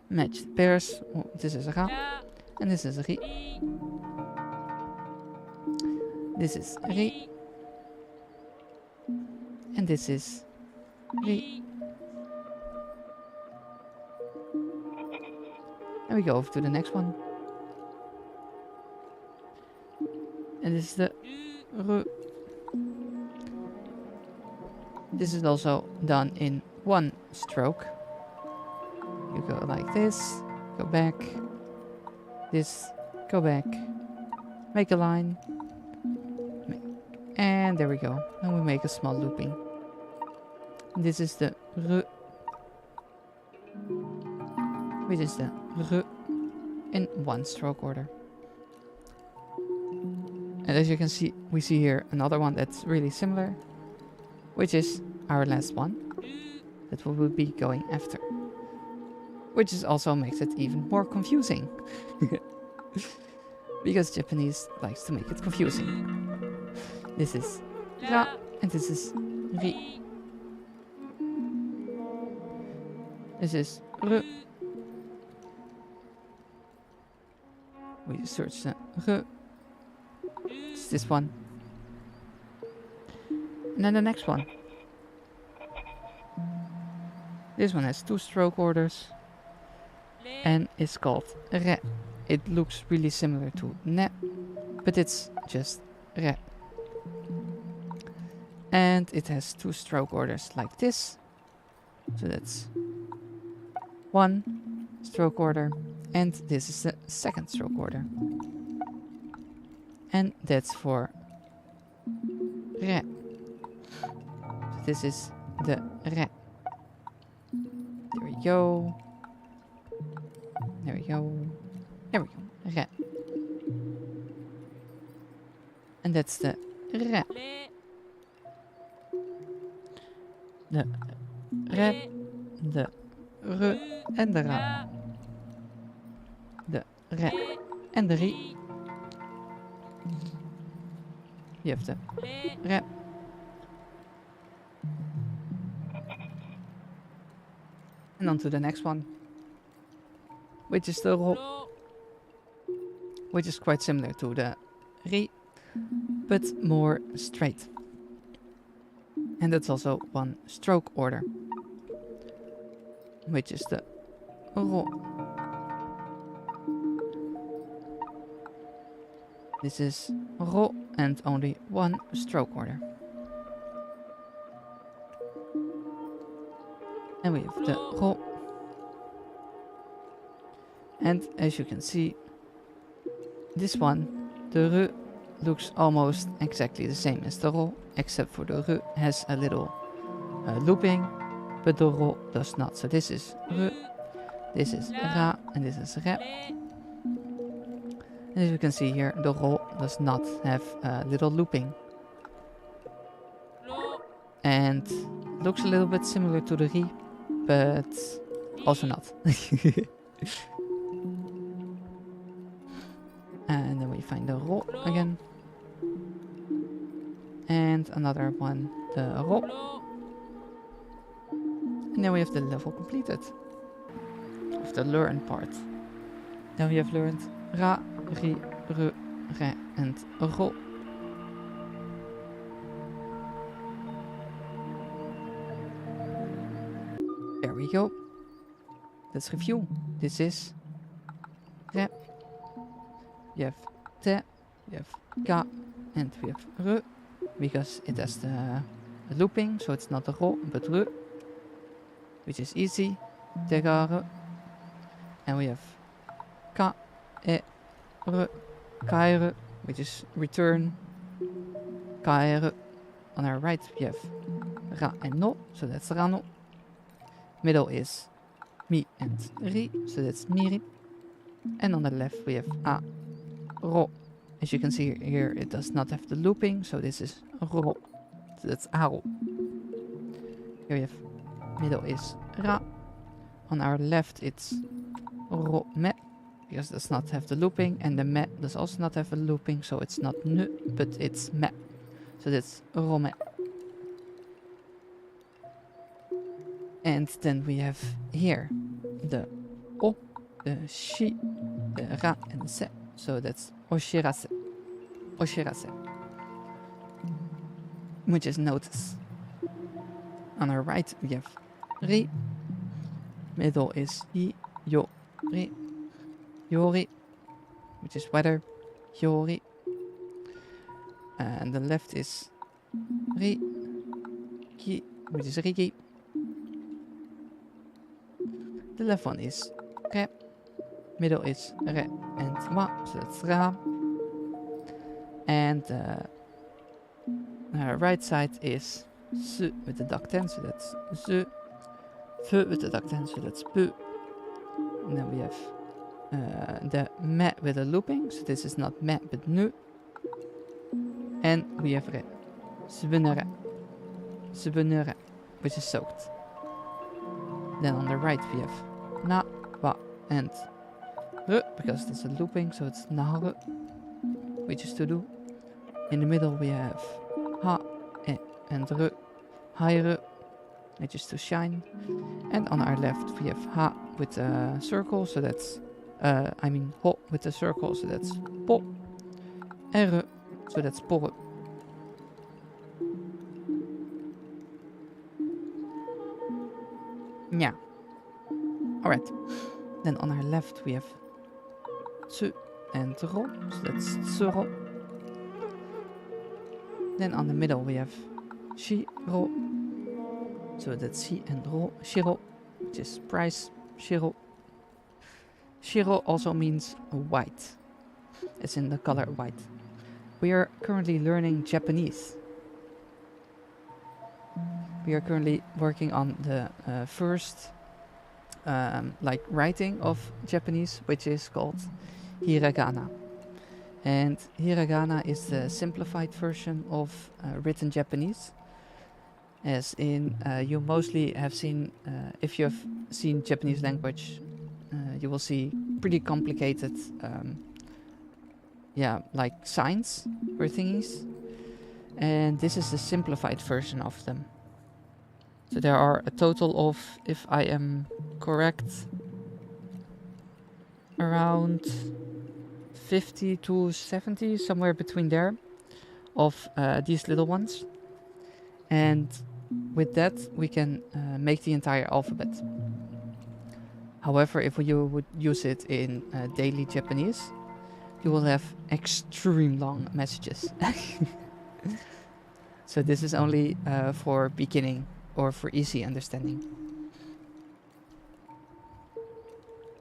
Matched pairs. Oh, this is ra, and this is ri. This is ri. And this is ri. And we go over to the next one. And this is the ru. This is also done in 1 stroke. You go like this, go back, this, go back, make a line, and there we go. And we make a small looping. This is the ru, which is the ru in 1 stroke order. And as you can see, we see here another one that's really similar, which is our last one that we will be going after. Which is also makes it even more confusing. Because Japanese likes to make it confusing. This is ra, and this is ri. This is ru. We search the ru. It's this one. And then the next one. This one has 2 stroke orders and it's called re. It looks really similar to ne, but it's just re. And it has 2 stroke orders like this. So that's 1 stroke order, and this is the 2nd stroke order. And that's for re. So this is the re. There we go. There we go. There we go. Re. And that's the re. The re, the re en de ra. De re en de ri. Je hebt de re. And on to the next one, which is the ro, which is quite similar to the ri, but more straight. And that's also 1 stroke order, which is the ro. This is ro and only 1 stroke order. And we have the ro. And as you can see, this one, the ru, looks almost exactly the same as the ro, except for the ru has a little looping, but the ro does not. So this is ru, this is ra, and this is re. And as you can see here, the ro does not have a little looping. And looks a little bit similar to the ri, but also not. And then we find the ro again. And another one, the ro. And then we have the level completed of the learn part. Now we have learned ra, ri, ru, re, and ro. There we go. Let's review. This is re. You have te, you have ka, and we have ru, because it has the looping, so it's not a ro, but ru, which is easy. Te ga ru. And we have ka, e, ru, kai ru, which is return. Kai ru. On our right we have ra and no, so that's rano. Middle is mi and ri, so that's miri. And on the left we have a, ro. As you can see here, it does not have the looping, so this is ro. So that's aro. Here we have middle is ra. On our left it's ro me, because it does not have the looping, and the me does also not have a looping, so it's not nu, but it's me. So that's ro me. And then we have here the o, the shi, the ra, and the se. So that's oshirase. Oshirase. Which is notice. On our right we have ri. Middle is hi, yo, ri. Yori, which is weather. Yori. And the left is ri, ki, which is rigi. The left one is re. Middle is re and wa, so that's ra. And right side is su with the duck 10, so that's zu. Fu with the duck 10, so that's pu. And then we have the me with a looping, so this is not me but nu. And we have re. Subunere. Subunere, which is soaked. Then on the right we have na, wa, and ru, because there's a looping, so it's naharu, which is to do. In the middle we have ha, e, and ru, hairu, which is to shine. And on our left we have ha with a circle, so that's, ho with a circle, so that's po. And ru So that's poro. Yeah. Alright. Then on our left we have tsu and ro. So that's tsuro. Then on the middle we have shiro. So that's shi and ro. Shiro, which is price. Shiro. Shiro also means white. It's in the color white. We are currently learning Japanese. We are currently working on the first writing of Japanese, which is called Hiragana. And Hiragana is the simplified version of written Japanese. As in, you mostly have seen, if you have seen Japanese language, you will see pretty complicated like signs or thingies. And this is the simplified version of them. So there are a total of, if I am correct, around 50 to 70, somewhere between there, of these little ones. And with that, we can make the entire alphabet. However, if you would use it in daily Japanese, you will have extreme long messages. So this is only for beginning or for easy understanding.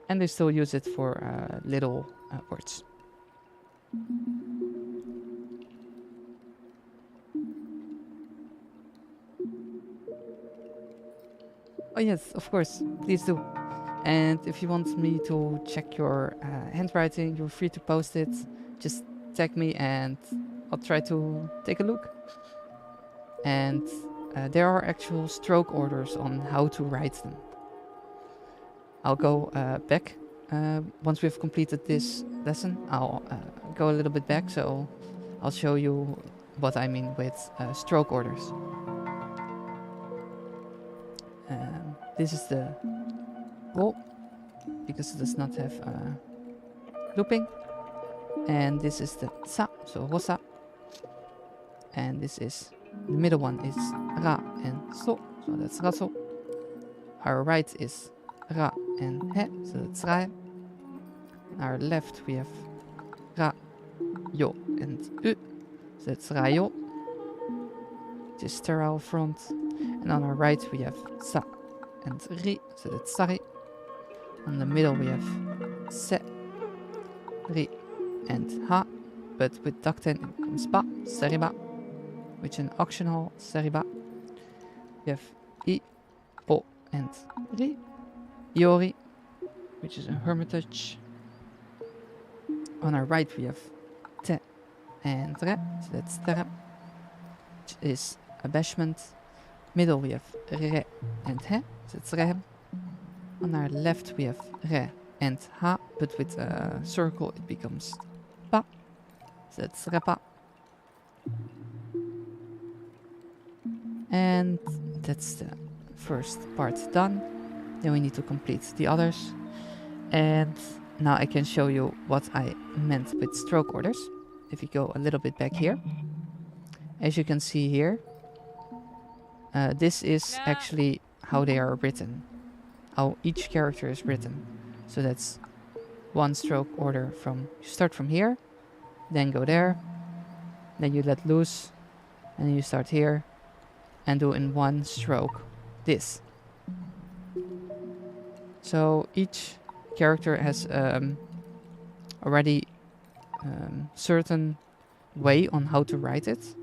And they still use it for little words. Oh yes, of course, please do. And if you want me to check your handwriting, you're free to post it. Just tag me and I'll try to take a look. And there are actual stroke orders on how to write them. I'll go back. Once we've completed this lesson, I'll go a little bit back, so I'll show you what I mean with stroke orders. This is the ro, because it does not have looping. And this is the sa, so rosa. And this is, the middle one is ra and so that's raso. Our right is ra and he, so that's rae. Our left we have ra, yo and u, so that's rayo. Just sterile front. And on our right we have sa and ri, so that's sari. On the middle we have se, ri and ha, but with ducten it becomes ba, seriba, which is an optional seriba. We have I, o and ri, yori, which is a hermitage. On our right we have te and re, so that's terra, which is a bashment. Middle we have re and he, so it's rehem. On our left we have re and ha, but with a circle it becomes pa, so that's repa. And that's the first part done. Then we need to complete the others. And now I can show you what I meant with stroke orders. If you go a little bit back here. As you can see here, this is actually how they are written. How each character is written. So that's one stroke order from, you start from here, then go there, then you let loose, and then you start here, and do in one stroke this. So each character has already certain way on how to write it,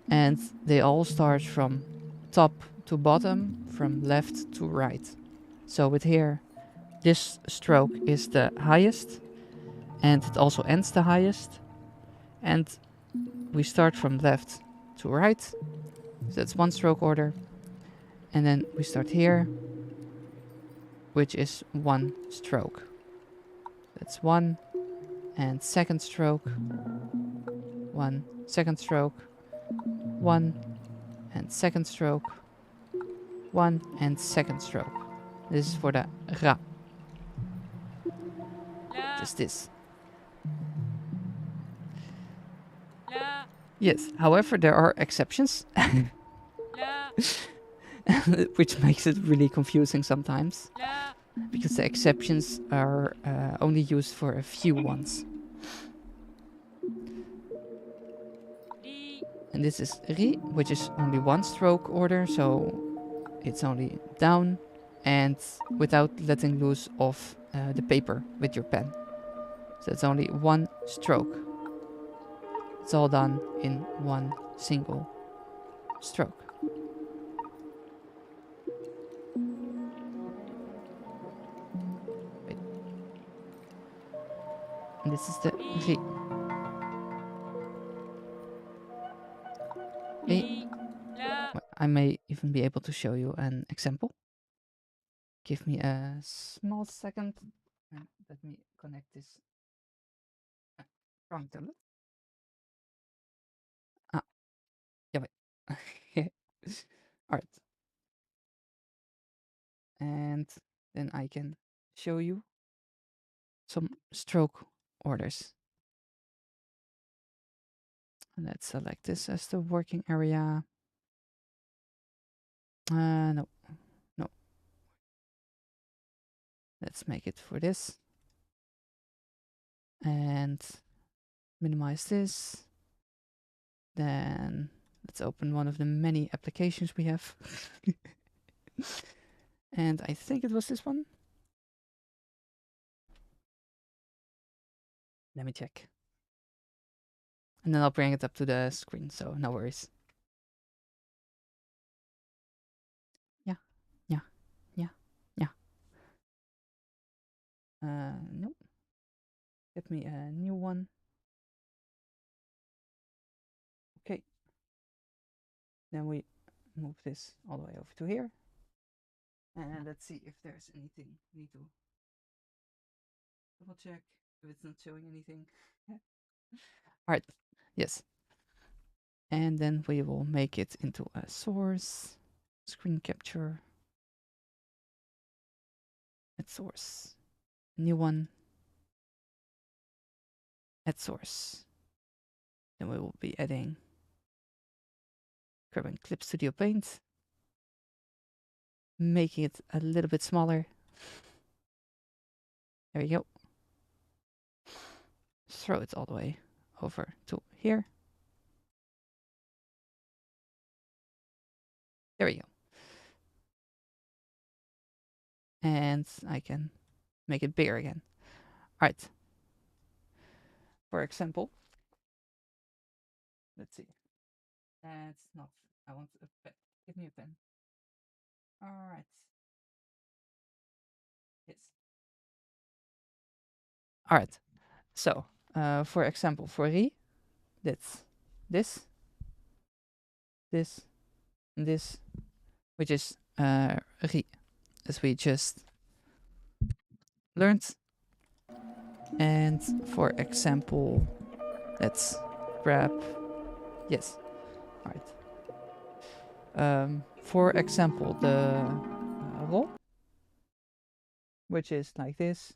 and they all start from top to bottom, from left to right. So with here, this stroke is the highest, and it also ends the highest, and we start from left to right. So that's one stroke order. And then we start here, which is one stroke. That's one and second stroke, one second stroke, one and second stroke, one and second stroke. This is for the ra. Just this. Yes, however, there are exceptions, which makes it really confusing sometimes, because the exceptions are only used for a few ones. And this is ri, which is only one stroke order, so it's only down and without letting loose of the paper with your pen. So it's only one stroke. It's all done in one single stroke. Wait. And this is the ri. Ri. Well, I may even be able to show you an example. Give me a small second. Let me connect this. Wrong tablet. Ah, yeah, wait. Alright. And then I can show you some stroke orders. And let's select this as the working area. No. Let's make it for this. And minimize this. Then let's open one of the many applications we have. And I think it was this one. Let me check. And then I'll bring it up to the screen, so no worries. Yeah. Nope. Get me a new one. Okay. Then we move this all the way over to here. And let's see if there's anything we need to double check if it's not showing anything. Alright, yes. And then we will make it into a source, screen capture, add source, new one, add source. Then we will be adding grabbing Clip Studio Paint, making it a little bit smaller. There we go. Throw it all the way over to here. There we go. And I can make it bigger again. All right. For example, let's see. That's not. I want a pen. Give me a pen. All right. Yes. All right. So, for example, for ri, that's this, and this, which is ri, as we just learned. And for example, let's grab, yes, all right. For example, the ro, which is like this,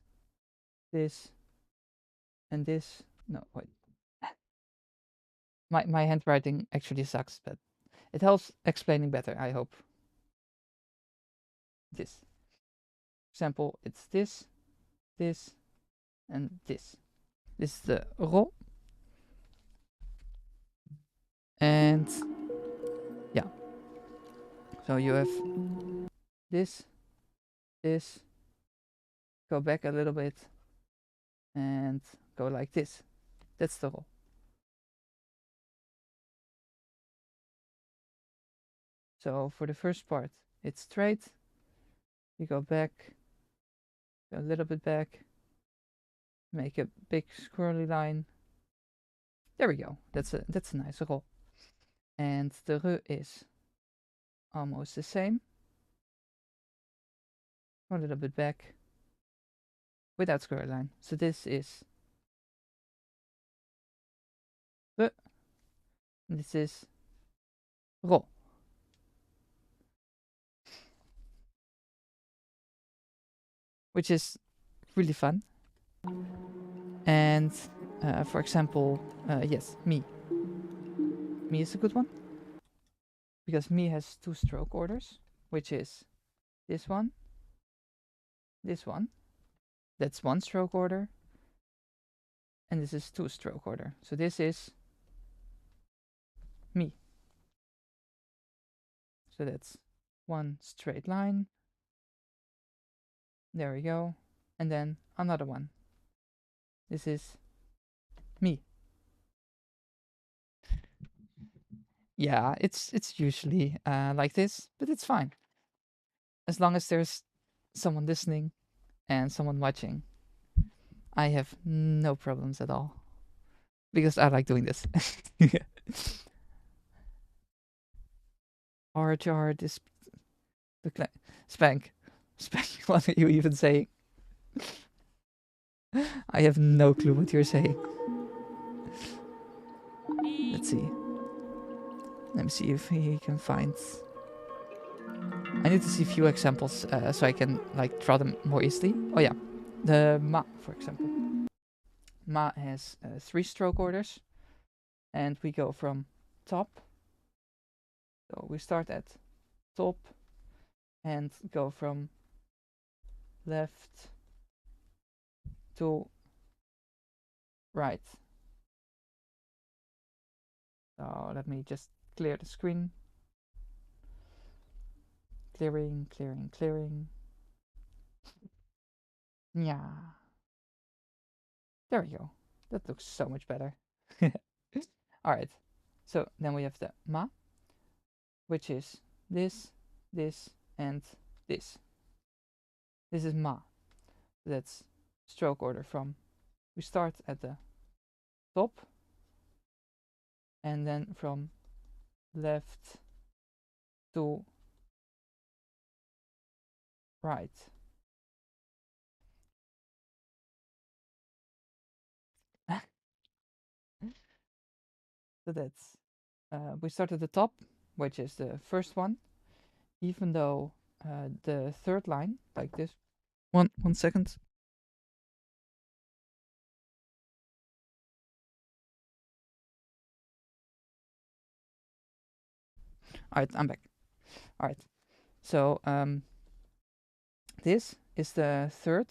and this. No, wait. My handwriting actually sucks, but it helps explaining better, I hope. This. Example, it's this, and this. This is the ro. And yeah. So you have this, go back a little bit, and go like this. That's the ro. So for the first part, it's straight. You go back, go a little bit back, make a big squirrely line. There we go. That's a nice ro. And the r is almost the same. Go a little bit back without squirrel line. So this is r. This is ro. Which is really fun. And for example, yes, me. Mi is a good one. Because Mi has 2 stroke orders, which is this one. That's 1 stroke order. And this is 2 stroke order. So this is Mi. So that's 1 straight line. There we go. And then another one. This is Mi. Yeah, it's usually like this, but it's fine. As long as there's someone listening and someone watching, I have no problems at all. Because I like doing this. Hard is the Spank. Spank, what are you even saying? I have no clue what you're saying. Let's see. Let me see if he can find... I need to see a few examples so I can like draw them more easily. Oh yeah, the Ma, for example. Ma has 3 stroke orders. And we go from top. So we start at top and go from left to right. So let me just clear the screen. Clearing. Yeah. There we go. That looks so much better. Alright. So then we have the Ma, which is this, and this. This is Ma. That's stroke order from... We start at the top. And then from left to right. So that's we start at the top, which is the first one, even though the third line, like this. One second. Alright, I'm back. Alright, so this is the third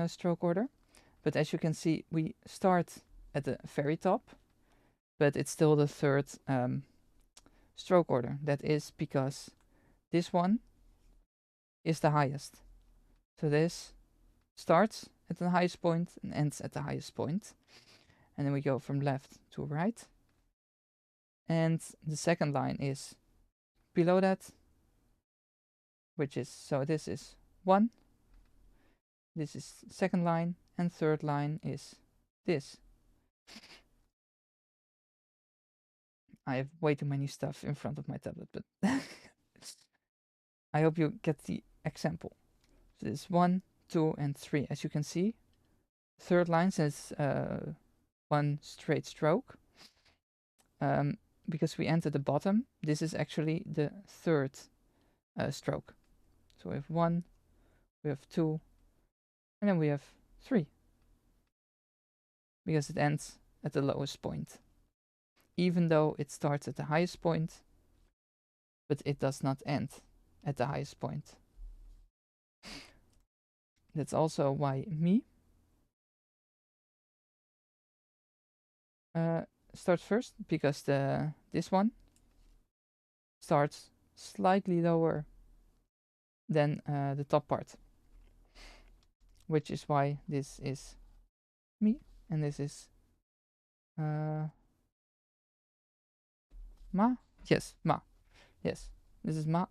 stroke order, but as you can see, we start at the very top, but it's still the third stroke order. That is because this one is the highest. So this starts at the highest point and ends at the highest point. And then we go from left to right. And the second line is below that, which is, so this is 1. This is second line, and third line is this. I have way too many stuff in front of my tablet, but I hope you get the example. So this is 1, 2, and 3. As you can see, third line says 1 straight stroke. Because we end at the bottom, this is actually the third stroke. So we have 1, we have 2, and then we have 3. Because it ends at the lowest point. Even though it starts at the highest point, but it does not end at the highest point. That's also why Mi starts first, because this one starts slightly lower than the top part, which is why this is Mi and this is Ma. Yes, Ma. Yes, this is Ma.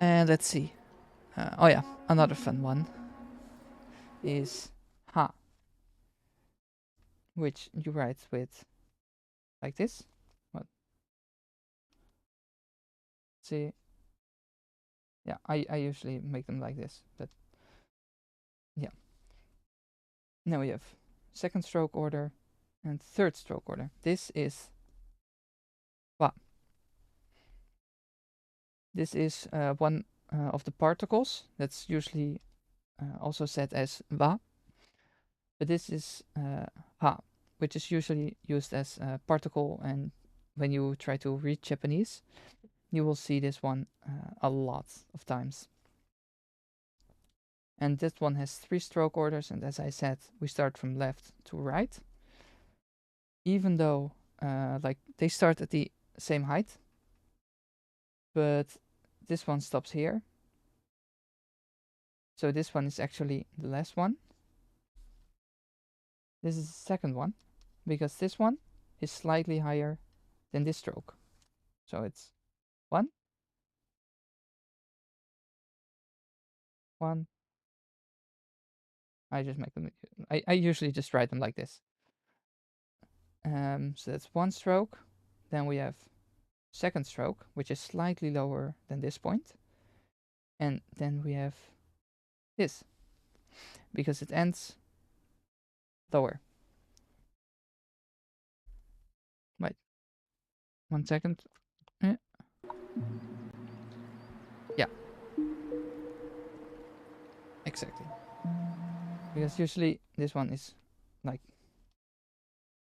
And let's see. Oh yeah, another fun one is Ha, which you write with like this. What? See? Yeah, I usually make them like this, but yeah. Now we have second stroke order and third stroke order. This is Wa. This is 1 of the particles. That's usually also said as wa. But this is ha, which is usually used as a particle, and when you try to read Japanese, you will see this one a lot of times. And this one has 3 stroke orders, and as I said, we start from left to right. Even though like they start at the same height, but this one stops here. So this one is actually the last one. This is the second one, because this one is slightly higher than this stroke. So it's 1, 1. I just make them. I usually just write them like this. So that's 1 stroke. Then we have second stroke, which is slightly lower than this point. And then we have this, because it ends lower. Wait, 1 second. Yeah. Exactly. Because usually this one is like,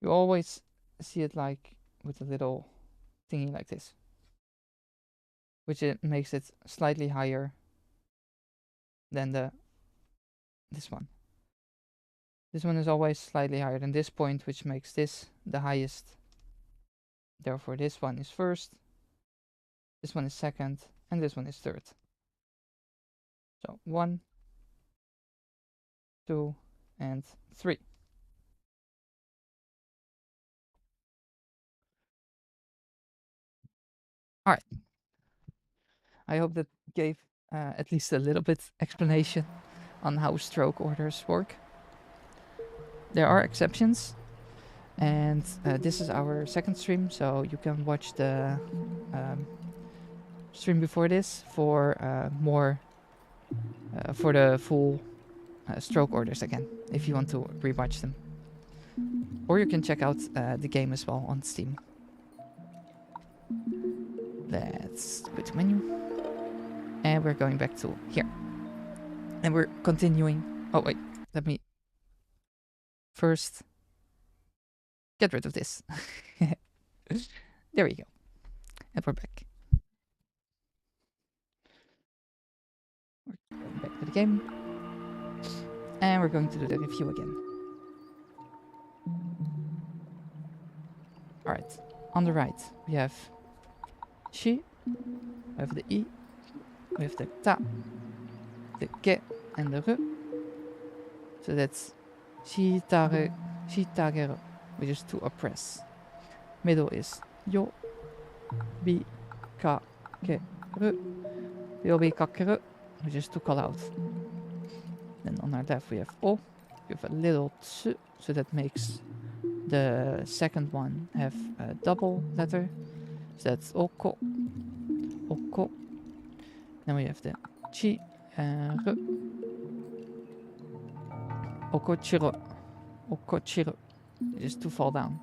you always see it like with a little thingy like this, which it makes it slightly higher than this one. This one is always slightly higher than this point, which makes this the highest. Therefore, this one is first, this one is second, and this one is third. So 1, 2, and 3. All right. I hope that gave at least a little bit explanation on how stroke orders work. There are exceptions, and this is our second stream, so you can watch the stream before this for more for the full stroke orders again, if you want to rewatch them. Or you can check out the game as well on Steam. Let's go to menu. And we're going back to here. And we're continuing. Oh, wait. Let me first get rid of this. There we go. And we're back. We're going back to the game. And we're going to do the review again. Alright. On the right, we have shi, we have the i, we have the ta, the ke, and the ru. So that's shitaru, shitageru, which is to oppress. Middle is yo, bi, ka, ke, ru, yobi, kakeru, which is to call out. Then on our left we have o, we have a little tsu, so that makes the second one have a double letter. So that's oko, oko. Then we have the chi, ru, okochiro, okochiro, just to fall down.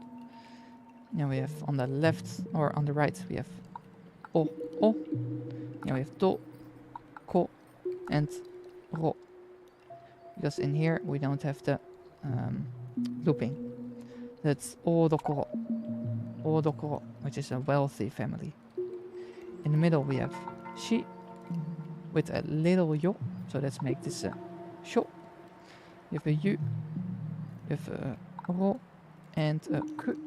Now we have on the left, or on the right, we have o, o. Now we have do, ko, and ro. Because in here we don't have the looping. That's odokoro, odokoro, which is a wealthy family. In the middle we have shi, with a little yo, so let's make this a sho. You have a yu, you have a ro, and a ku,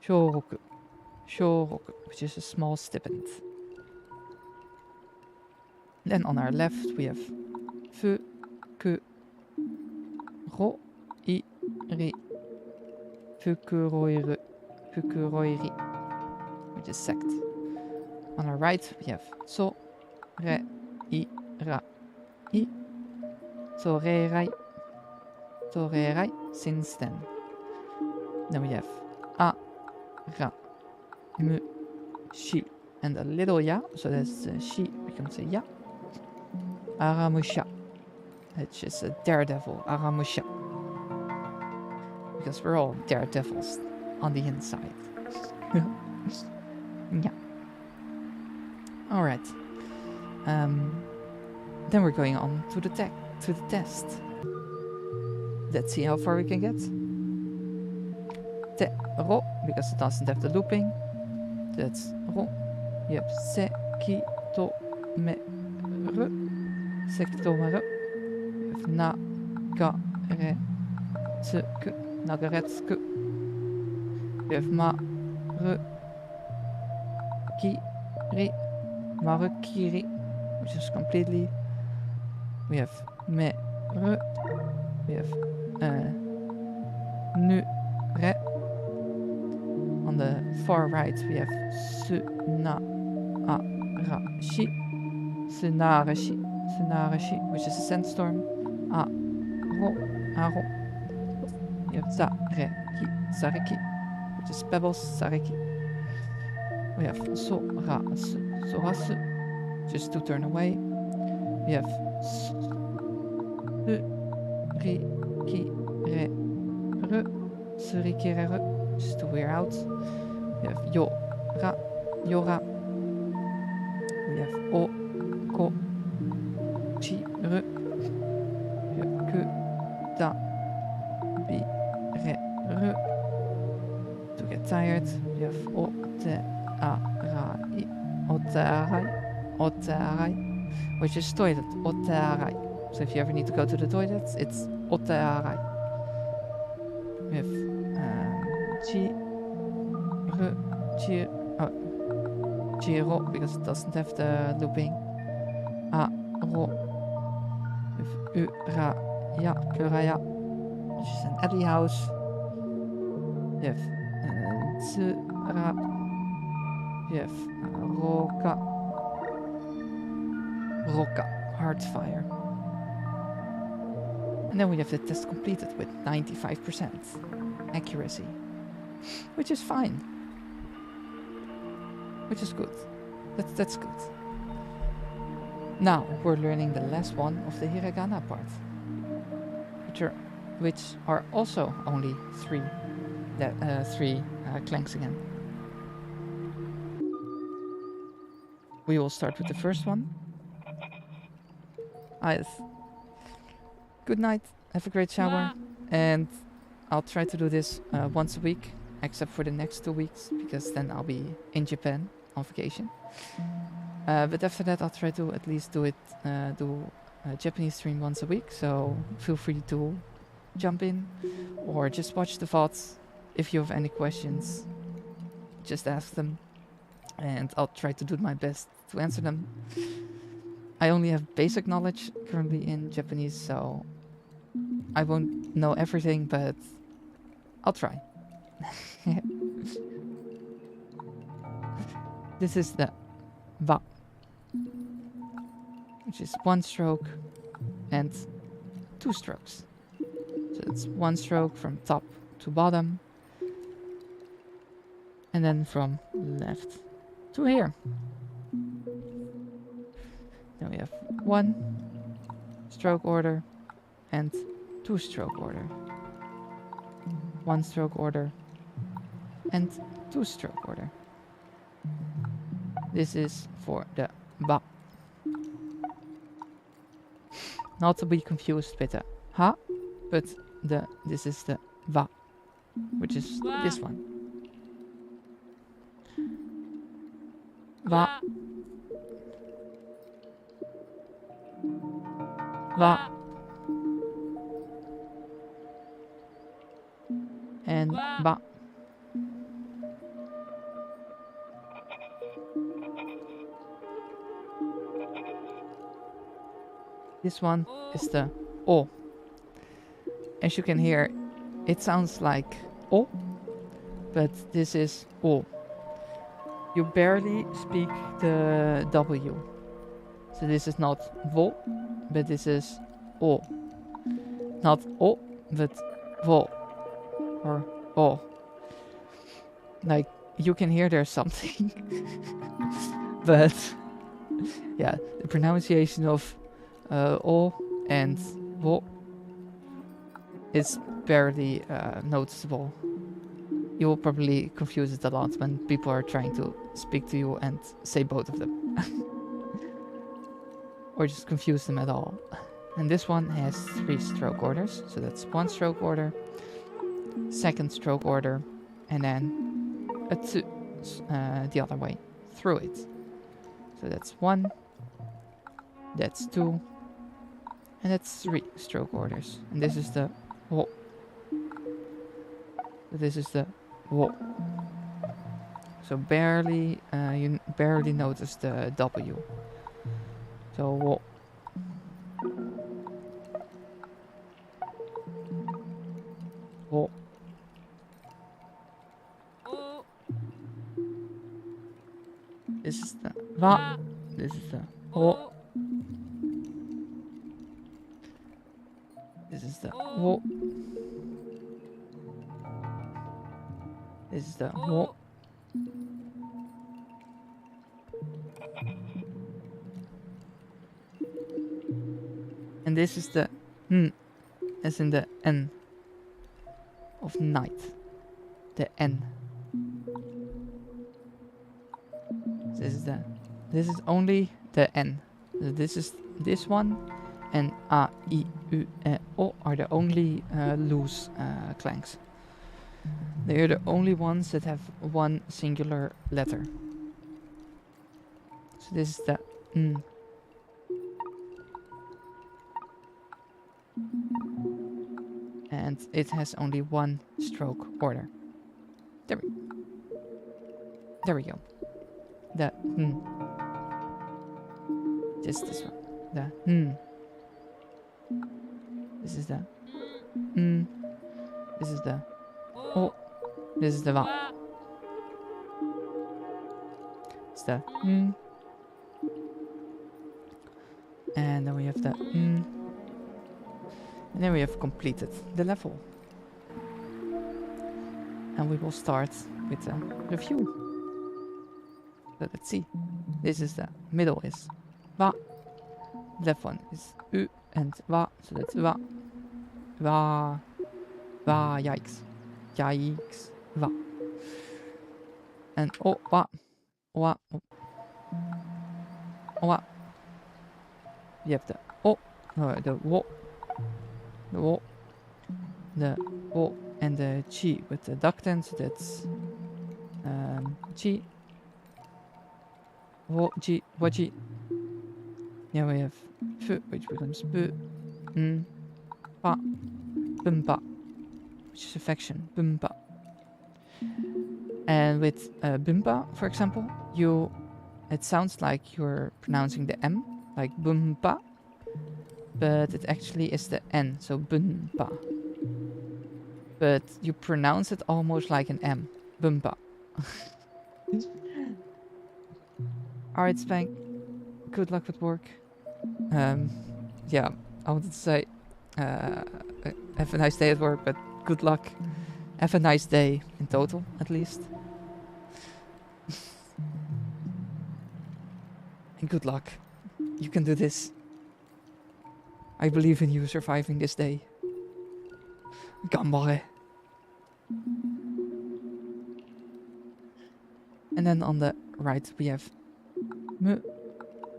shoroku, shoroku, which is a small stipend. Then on our left we have fu, ku, ro, I, ri, fukuroiru, fukuroiri, which is sect. On our right we have so, re, I, ra, I, torerai, torerai, since then. Then we have a, ra, mu, shi, and a little ya, so that's shi becomes a ya. Aramusha, which is a daredevil, aramusha. Because we're all daredevils on the inside. Yeah. Alright. then we're going on to the test. Let's see how far we can get. Te ro, because it doesn't have the looping. That's ro. You have se ki to me re. Se ki to me re. You have na ga re tsu ku. Nagaretsuku. We have ma re ki ri. Marukiri, which is completely. We have me re. We have nu re. On the far right we have su na a ra shi. Sunarashi. Sunarashi, which is a sandstorm. A ro a ro. We have za re ki sareki, which is pebbles sareki. We have so ra su sorasu, just to turn away. We have su ri ki re re suriki re re, just to wear out. We have yo ra yora. We have o ko chi re. We have ku da bi re re. To get tired, we have o te a ra I. Otearai, which is toilet, otearai. So if you ever need to go to the toilet, it's otearai. We have chiro, because it doesn't have the looping. A-ro. We have u-ra-ya, kuraya, which is an alley house. We have tsu-ra. We have roka. Roka, hard fire. And then we have the test completed with 95% accuracy, which is fine. Which is good. That's good. Now we're learning the last one of the Hiragana part, which are also only three clanks again. We will start with the first one. Yes. Good night. Have a great shower. And I'll try to do this once a week, except for the next 2 weeks, because then I'll be in Japan on vacation. But after that, I'll try to at least do a Japanese stream once a week. So feel free to jump in or just watch the VODs. If you have any questions, just ask them, and I'll try to do my best to answer them. I only have basic knowledge currently in Japanese, so I won't know everything, but I'll try. This is the wa, which is 1 stroke and 2 strokes. So it's 1 stroke from top to bottom, and then from left to here. Then we have 1 stroke order and 2 stroke order. 1 stroke order and 2 stroke order. This is for the ba. Not to be confused with the ha, but this is the va, which is this one. Va. Va. And ba. This one is the o. As you can hear, it sounds like o, but this is o. You barely speak the W. So this is not vo, but this is o. Not o, but vo. Or o. Like, you can hear there's something. But, yeah, the pronunciation of o and vo is barely noticeable. You will probably confuse it a lot when people are trying to speak to you and say both of them. or just confuse them at all. And this one has 3 stroke orders, so that's 1 stroke order, 2nd stroke order, and then a 2 the other way through it. So that's 1, that's 2, and that's 3 stroke orders. And this is the wo. This is the wo. So barely, you barely notice the W. So wo. Wo. This is the wa. This is the wo. This is the wo. This is the wo. And this is the n, as in the n of night. The n. This is only the n. So this is this one, and a, I, u, e, o are the only loose clangs. They are the only ones that have one singular letter. So this is the n. And it has only 1 stroke order. There we go. The n. Just this one. The n. This is the n. This is the o. This is the wa. It's the n. And then we have the n. And then we have completed the level. And we will start with a review. So let's see. This is the middle is wa. Left one is u and wa. So that's wa. Wa. Wa. Yikes. Yikes. Wa. And o wa. Wa. Wa. You have the o. The wo. The wo. The wo. And the chi with the ductant. So that's chi. Wo. Chi. Wa. Chi. Now we have fu, which becomes bu. Pa. Bumpa. Which is affection. Bumpa. And with bumpa, for example, it sounds like you're pronouncing the M, like bumpa, but it actually is the N, so bumpa. But you pronounce it almost like an M, bumpa. Alright, Spank, good luck with work. Yeah, I wanted to say, have a nice day at work, but good luck. Have a nice day in total, at least. And good luck. You can do this. I believe in you surviving this day. Ganbare. And then on the right we have mu,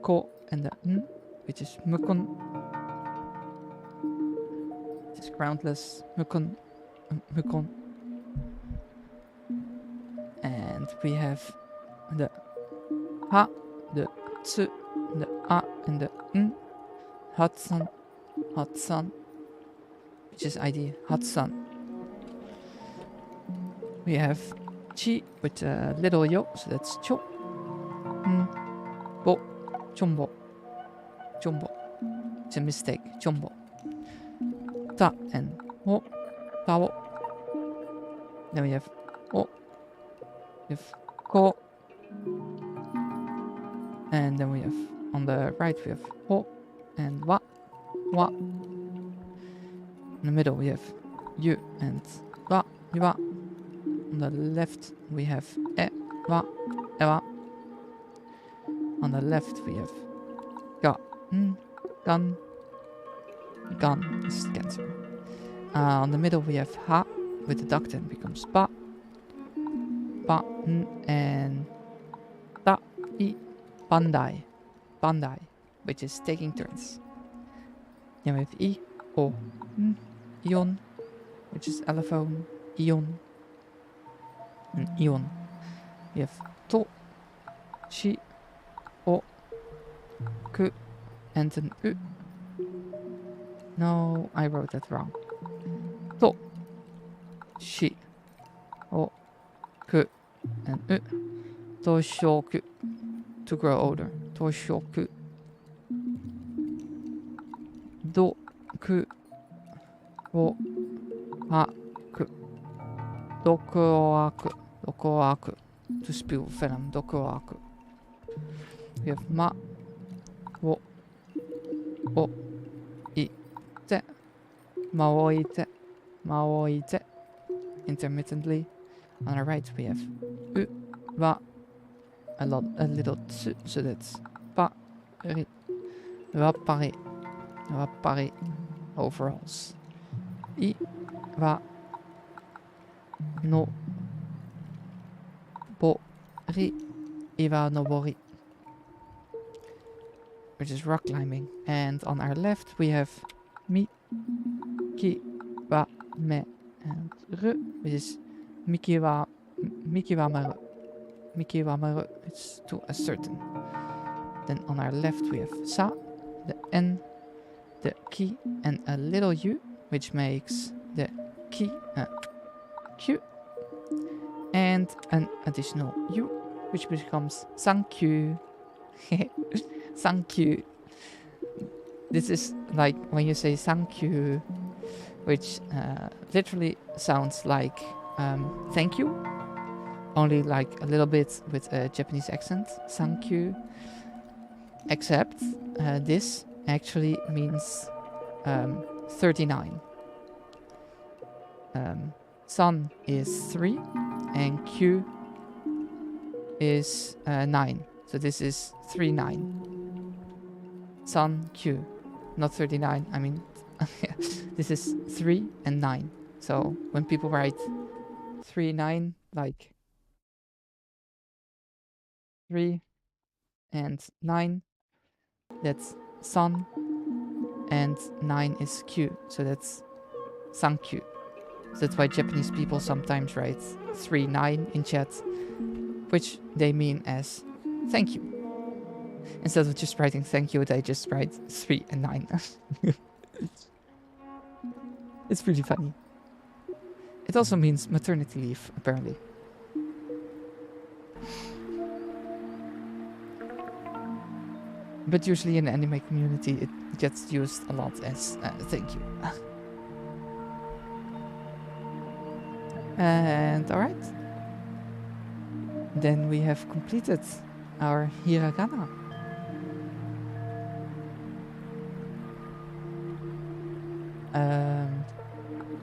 ko, and the n, which is mukon. It is groundless. Mukon. Mukon. And we have the ha, the tsu, the a, and the n. Hatsan, hatsan, which is ID hatsan. We have chi with a little yo, so that's cho. Bo, chombo, chombo. It's a mistake, chombo. Ta and wo, tao. Then we have o. We have ko. And then we have on the right we have ho and wa, wa. In the middle we have yu and wa, wa. On the left we have e, wa, ewa. On the left we have ga, gan. Gan is cancer. On the middle we have ha with the ductant becomes ba, ba, and ta, I, bandai, bandai. which is taking turns. Then we have I, O, N, Ion, which is allophone, Ion, and Ion. We have To, Shi, O, Ku, and an U. No, I wrote that wrong. To, Shi, O, Ku, and U. Toshoku, to grow older. Toshoku. Doku, wo, haku. Dokuoaku, dokuoaku. To spill venom, dokuoaku. We have ma, wo, o, I, te. Maoite, maoite. Intermittently. On our right we have u, wa, a little tsu, so that's pa, ri, wapari, wapari, overalls. I, wa, no, bo, ri, iwa no bori, which is rock climbing. And on our left we have mi, ki, wa, me, and ru, which is miki wa maru. Miki wa maru, it's to ascertain. Then on our left we have sa, the n, the ki, and a little u, which makes the ki q, and an additional u, which becomes thank you. Thank you. This is like when you say thank you, which literally sounds like thank you, only like a little bit with a Japanese accent. Thank you. Except this actually means 39. San is 3 and Q is 9. So this is 39. San Q, not 39. I mean, this is 3 and 9. So when people write 3, 9, like 3 and 9, that's San, and 9 is Q, so that's Sankyu. So that's why Japanese people sometimes write 3, 9 in chat, which they mean as thank you. Instead of just writing thank you, they just write 3 and 9. It's pretty funny. It also means maternity leave, apparently. But usually in the anime community, it gets used a lot as thank you. And alright. Then we have completed our Hiragana.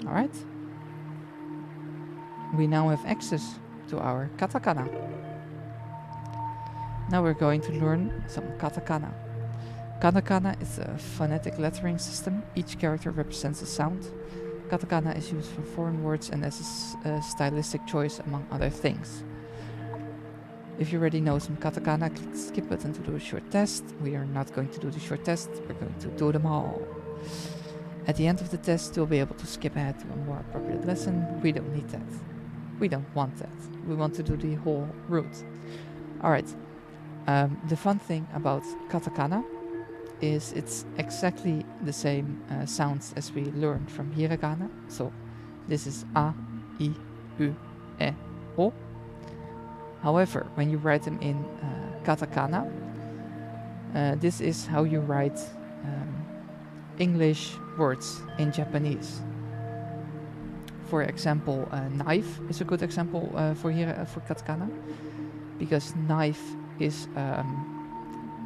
Alright. We now have access to our Katakana. Now we're going to learn some Katakana. Katakana is a phonetic lettering system. Each character represents a sound. Katakana is used for foreign words and as a stylistic choice among other things. If you already know some Katakana, click the skip button to do a short test. We are not going to do the short test, we're going to do them all. At the end of the test, you'll be able to skip ahead to a more appropriate lesson. We don't need that. We don't want that. We want to do the whole route. Alright. The fun thing about Katakana is it's exactly the same sounds as we learned from Hiragana. So this is A, I, U, E, O. However, when you write them in Katakana, this is how you write English words in Japanese. For example, knife is a good example for Katakana, because knife is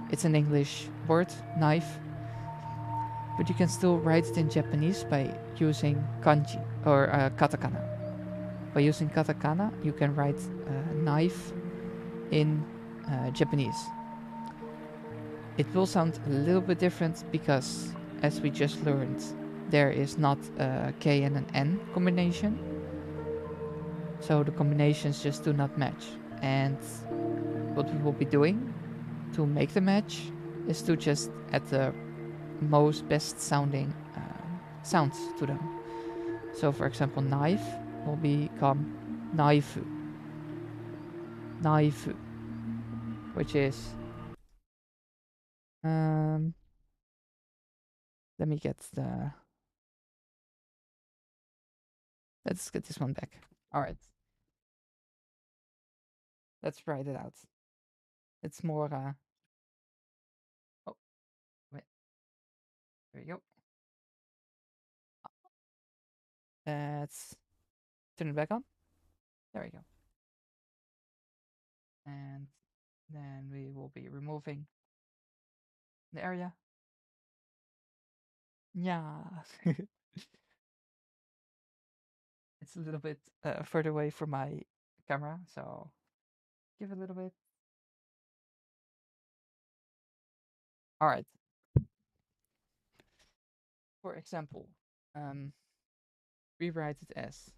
it's an English word, knife, but you can still write it in Japanese by using kanji or katakana. By using katakana, you can write knife in Japanese. It will sound a little bit different because, as we just learned, there is not a K and an N combination, so the combinations just do not match. And what we will be doing to make the match is to just add the most best sounding sounds to them. So for example, knife will become knaifu. Knaifu. Which is let me get the let's get this one back. Alright. Let's write it out. It's more oh wait. There we go. Let's turn it back on. There we go. And then we will be removing the area. Yeah. It's a little bit further away from my camera, so give it a little bit. All right. For example, rewrite it as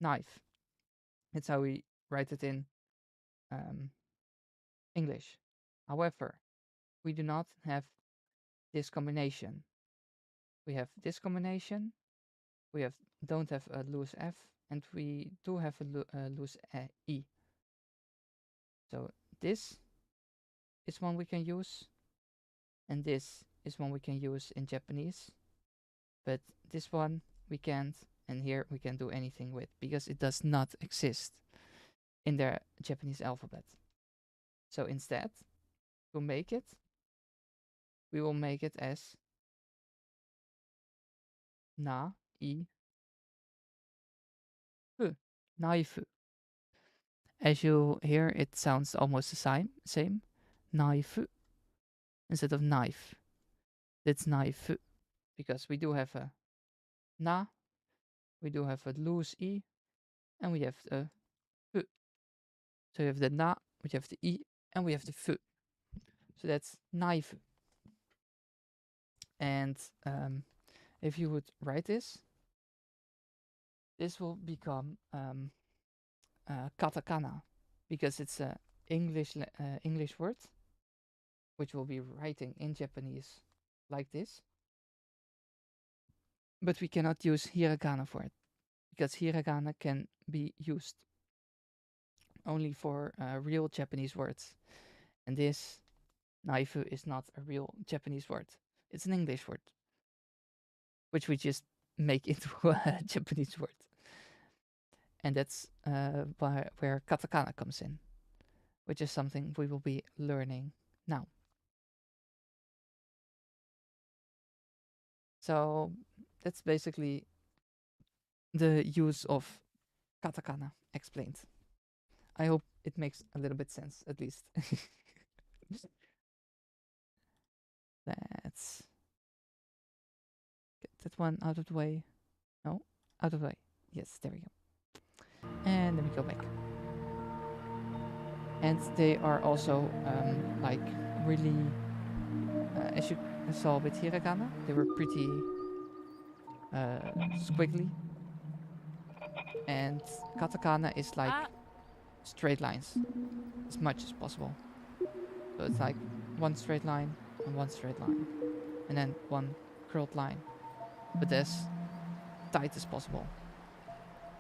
knife. That's how we write it in English. However, we do not have this combination. We have this combination. We don't have a loose F, and we do have a loose E. So this is one we can use, and this is one we can use in Japanese. But this one we can't, and here we can't do anything with because it does not exist in the Japanese alphabet. So instead, to make it, we will make it as na, I, fu, naifu. As you hear, it sounds almost the same. Naifu instead of knife. That's naifu because we do have a na, we do have a loose I, and we have a fu. So we have the na, we have the I, and we have the fu. So that's naifu. And if you would write this will become katakana because it's a English word, which we'll be writing in Japanese like this. But we cannot use hiragana for it because hiragana can be used only for real Japanese words, and this naifu is not a real Japanese word. It's an English word, which we just make into a Japanese word. And that's where katakana comes in, which is something we will be learning now. So that's basically the use of katakana explained. I hope it makes a little bit sense, at least. Let's get that one out of the way. No, out of the way. Yes, there we go. And then we go back. And they are also like really, as you saw with hiragana, they were pretty squiggly. And katakana is like straight lines as much as possible. So it's like one straight line and one straight line, and then one curled line, but as tight as possible.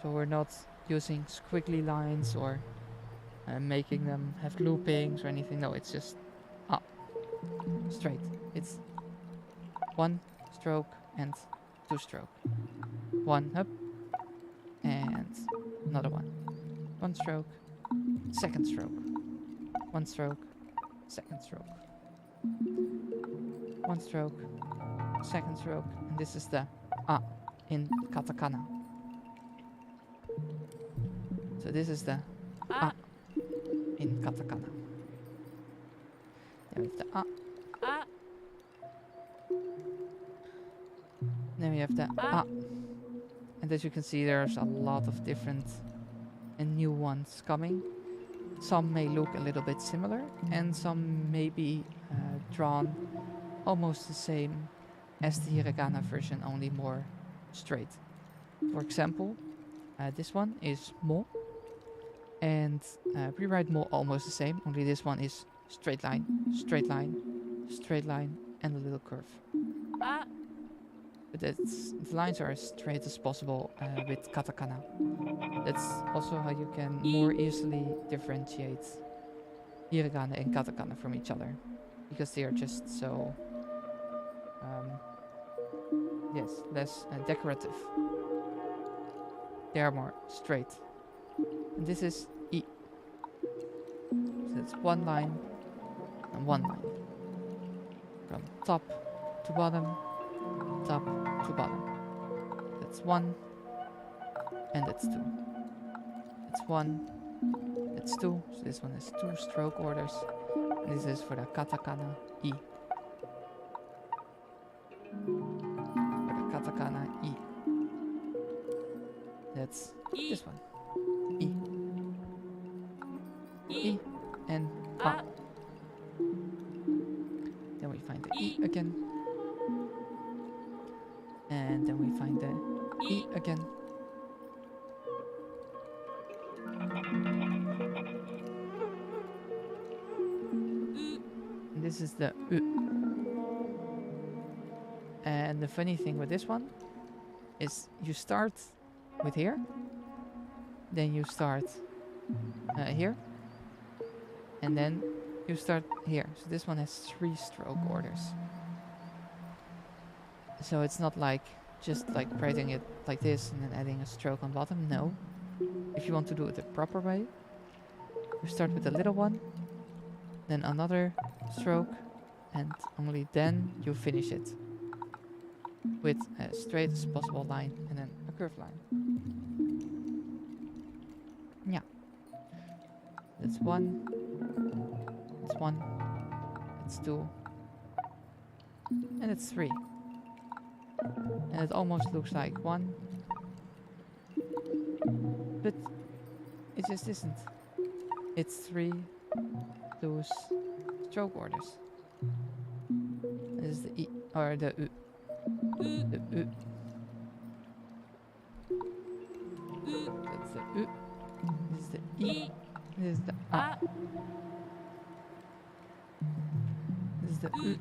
So we're not using squiggly lines or making them have loopings or anything. No, it's just straight. It's one stroke and two stroke. One up and another one. One stroke, second stroke. One stroke, second stroke. One stroke, second stroke. And this is the in katakana. So this is the in katakana. Then we have the Then we have the And as you can see, there's a lot of different and new ones coming. Some may look a little bit similar, and some may be drawn almost the same as the hiragana version, only more straight. For example, this one is mo, And we write more almost the same, only this one is straight line, straight line, straight line, and a little curve. But the lines are as straight as possible with katakana. That's also how you can more easily differentiate hiragana and katakana from each other, because they are just so less decorative. They are more straight. And this is I. So it's one line and one line. From top to bottom, top to bottom. That's one, and that's two. It's one, that's two. So this one is 2 stroke orders. And this is for the katakana I. For the katakana I. That's this one. I. I and A. Then we find the I again. And then we find the I again. And this is the U. And the funny thing with this one is you start with here, then you start here, and then you start here. So this one has 3 stroke orders. So it's not like just like writing it like this and then adding a stroke on bottom. No. If you want to do it the proper way, you start with a little one, then another stroke, and only then you finish it with a straight as possible line and then a curved line. Yeah. That's one. It's one. It's two. And it's 3. And it almost looks like 1. But it just isn't. It's 3 those stroke orders. This is the I, or the U. The U. That's the U. This is the I. This is the A. This is the U.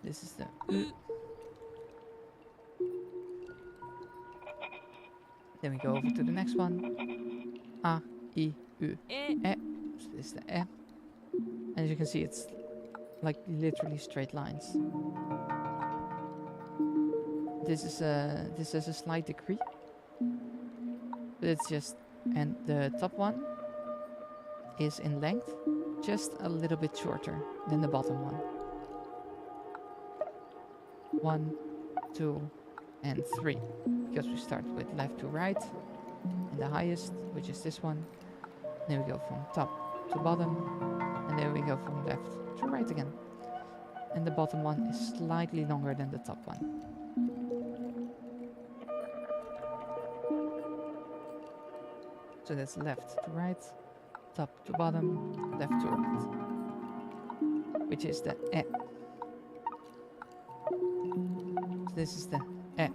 This is the U. Then we go over to the next one. A, I, U, E. So this is the E. And as you can see, it's like literally straight lines. This has a slight degree, but it's just, and the top one is in length just a little bit shorter than the bottom one. 1, 2, and 3, because we start with left to right, and the highest, which is this one. Then we go from top to bottom, and then we go from left to right again. And the bottom one is slightly longer than the top one. So that's left to right, top to bottom, left to right, which is the E. So this is the E.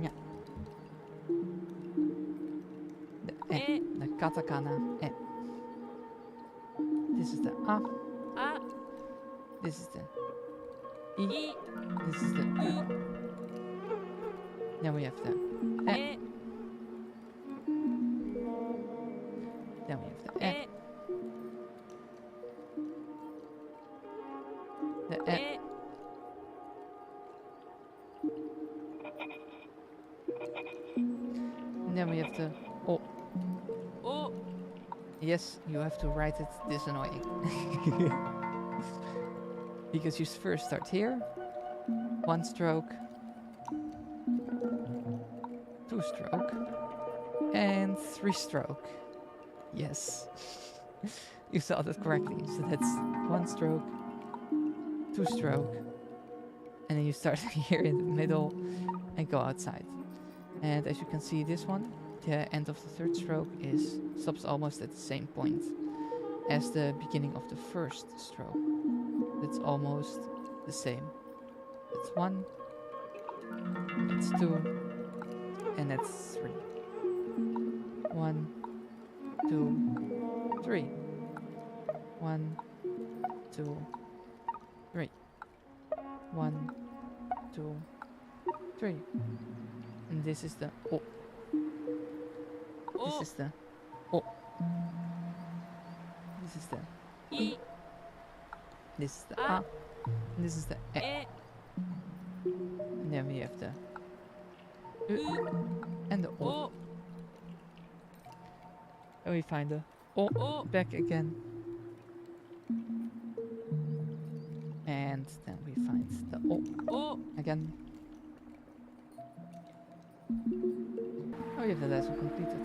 Yeah. The E, the katakana E. This is the A. This is the I. This is the U. Then we have the E. Then we have the E. The E. And then we have the O. Yes, you have to write it this annoying. Because you first start here, 1 stroke, 2 stroke, and 3 stroke. Yes, you saw that correctly. So that's 1 stroke, 2 stroke, and then you start here in the middle and go outside. And as you can see, this one, the end of the 3rd stroke stops almost at the same point as the beginning of the 1st stroke. It's almost the same. It's 1, it's 2, and that's 3. 1, 2, 3. 1, 2, 3. 1, 2, 3. And this is the O. This is the O. This is the I. This is the A. And this is the E. And then we have the U and the O. And we find the O back again. And then we find the O again. Oh, we have the lesson completed.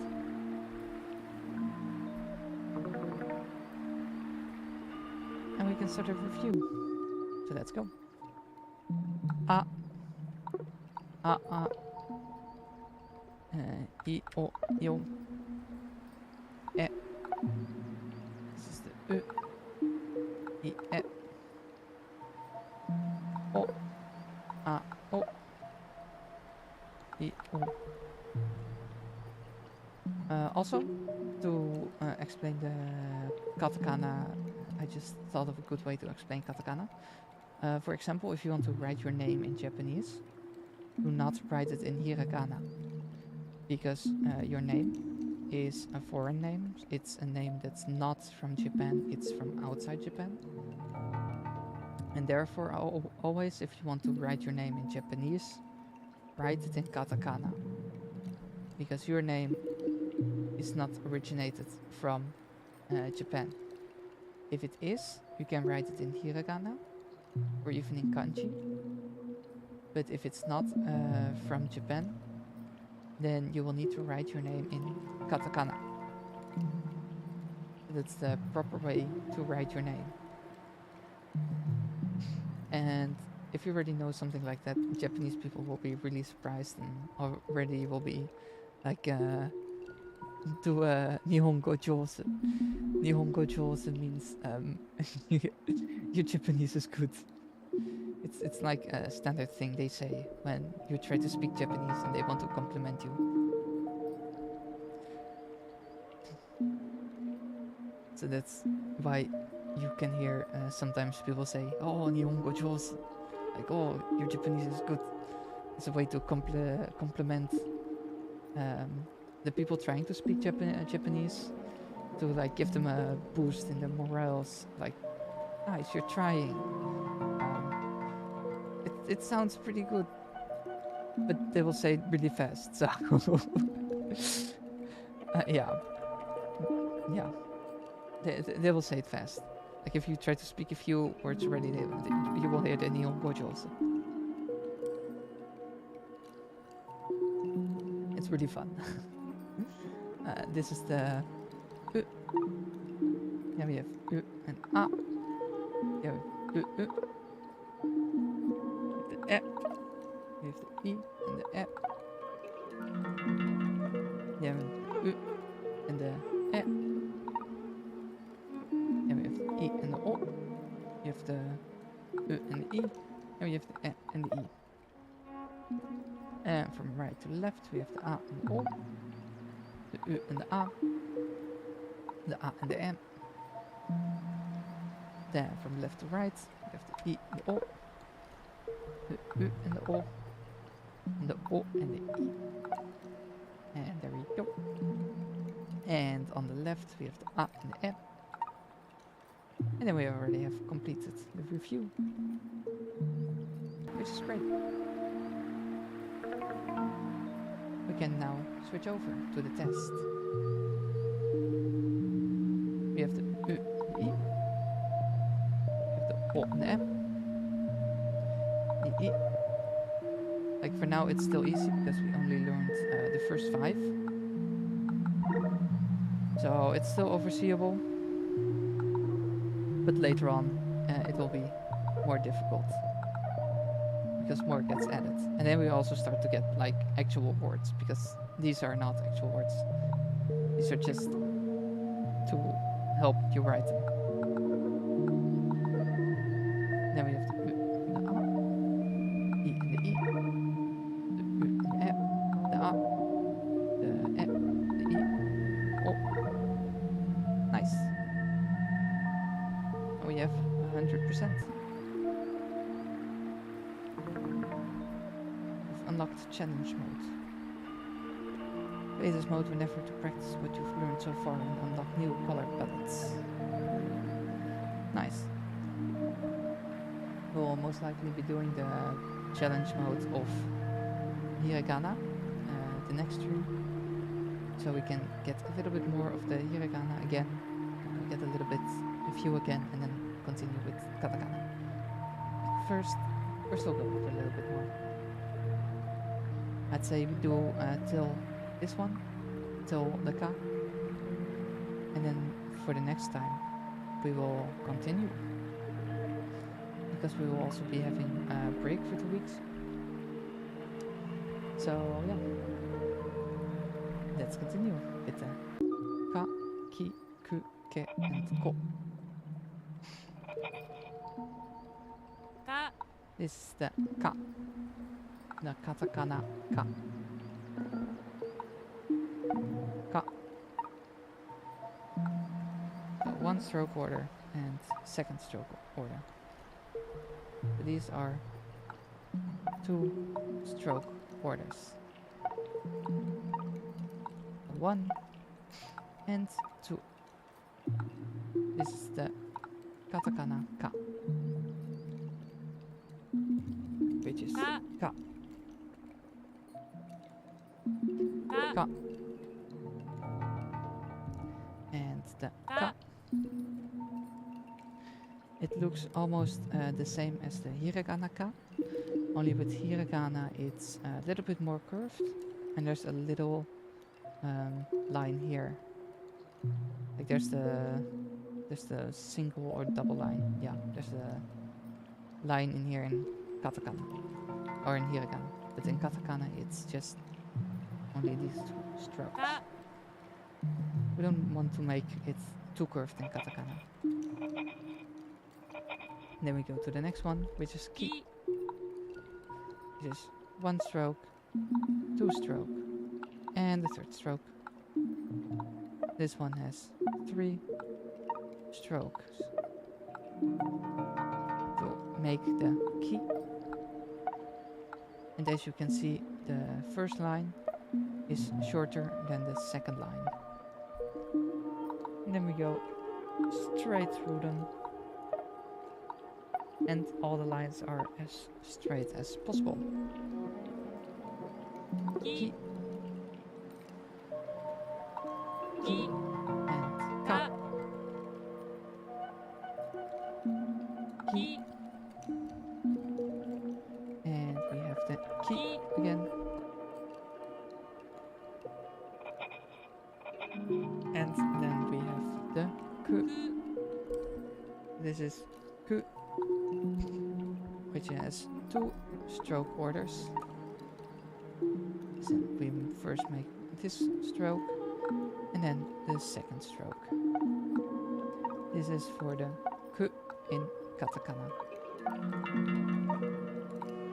And we can start a review. So let's go. A. A. A. I. O. I. E. This is the U. I. E. O. A. O. I. O. Also, to explain the katakana, I just thought of a good way to explain katakana. For example, if you want to write your name in Japanese, do not write it in hiragana, because your name is a foreign name. It's a name that's not from Japan, it's from outside Japan. And therefore, always, if you want to write your name in Japanese, write it in katakana, because your name is not originated from Japan. If it is, you can write it in hiragana or even in kanji. But if it's not from Japan, then you will need to write your name in katakana. That's the proper way to write your name. And if you already know something like that, Japanese people will be really surprised and already will be like, do Nihongo Jousu. Nihongo Jousu means your Japanese is good. It's like a standard thing they say when you try to speak Japanese and they want to compliment you. So that's why you can hear sometimes people say, "Oh, Nihongo Jousu," like, "Oh, your Japanese is good." It's a way to compliment the people trying to speak Japanese, to like give them a boost in their morals. Like, nice, you're trying. It sounds pretty good, but they will say it really fast. So yeah. They will say it fast. Like if you try to speak a few words already, you will hear the Nihongo also. It's really fun. This is the U. Yeah, we have U and A. Yeah, we have U. The E. We have the I and the E. Yeah, we have the U and the E. Yeah, we have the I and the O. We have the U and the I. And we have the E and the I. And from right to left, we have the A and the O. The U and the A and the M. Then from left to right, we have the I and the O, the U and the O, and the O and the I. And there we go. And on the left, we have the A and the M. And then we already have completed the review, which is great. We can now switch over to the test. We have the U and the I. We have the O and the M. The I. Like for now it's still easy because we only learned the first 5. So it's still overseeable. But later on it will be more difficult, because more gets added. And then we also start to get like actual words, because these are not actual words. These are just to help you write them. Then we have the U and the A, I and the I, the U and the E, the A, 100%. We've unlocked challenge mode. Play this mode whenever to practice what you've learned so far and unlock new color palettes. Nice. We'll most likely be doing the challenge mode of Hiragana the next stream, so we can get a little bit more of the Hiragana again, get a little bit review again, and then continue with Katakana. First we'll go with a little bit more. I'd say we do till this one, till the Ka, and then for the next time we will continue, because we will also be having a break for 2 weeks. So yeah, let's continue with the Ka, Ki, Ku, Ke, and Ko. Ka. This is the Ka, the Katakana Ka. Ka. So 1 stroke order and 2nd stroke order. So these are 2 stroke orders. 1 and 2. This is the Katakana Ka, which is Ka. Ka. Ka. Ka. And the Ka. Ka. It looks almost the same as the Hiragana Ka, only with Hiragana it's a little bit more curved, and there's a little line here. Like there's the single or double line. Yeah, there's a line in here in Katakana or in Hiragana, but in Katakana it's just only these 2 strokes. Ka. We don't want to make it too curved in Katakana. Then we go to the next one, which is Ki. Ki. Which is 1 stroke, 2 stroke, and the 3rd stroke. This one has 3 strokes to make the Ki. And as you can see, the first line is shorter than the second line. And then we go straight through them. And all the lines are as straight as possible. Ki. Ki. And Ka. Ki. And we have the Ki again. And then we have the Ku. This is Ku, which has 2 stroke orders. So we first make this stroke and then the 2nd stroke. This is for the Ku in Katakana.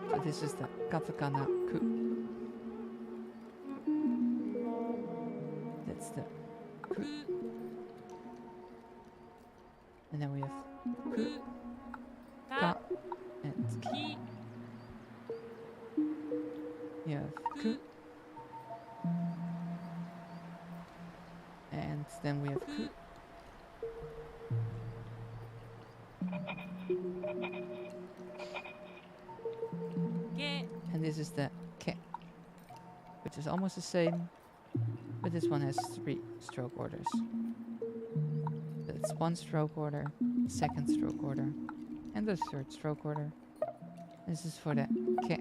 So this is the Katakana Ku. That's the Ku. And then we have Ku, Ka, and Ki. Ki. You have Ku. And then we have Ku. Ke. And this is the Ke, which is almost the same, but this one has 3 stroke orders. So it's 1 stroke order, 2nd stroke order, and the 3rd stroke order. This is for the Ke.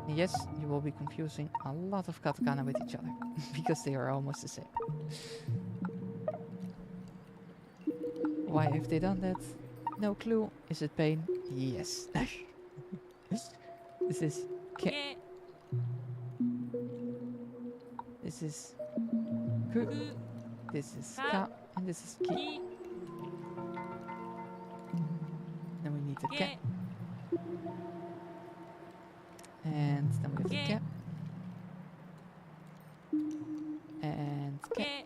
Yes, you will be confusing a lot of katakana with each other, because they are almost the same. Why have they done that? No clue. Is it pain? Yes. This is Ke. Ke. This is Ku. This is Ka. And this is Ki. Ki. Then we need the Ke. Ke. And then we have the Ke. Ke. And Ke. Ke.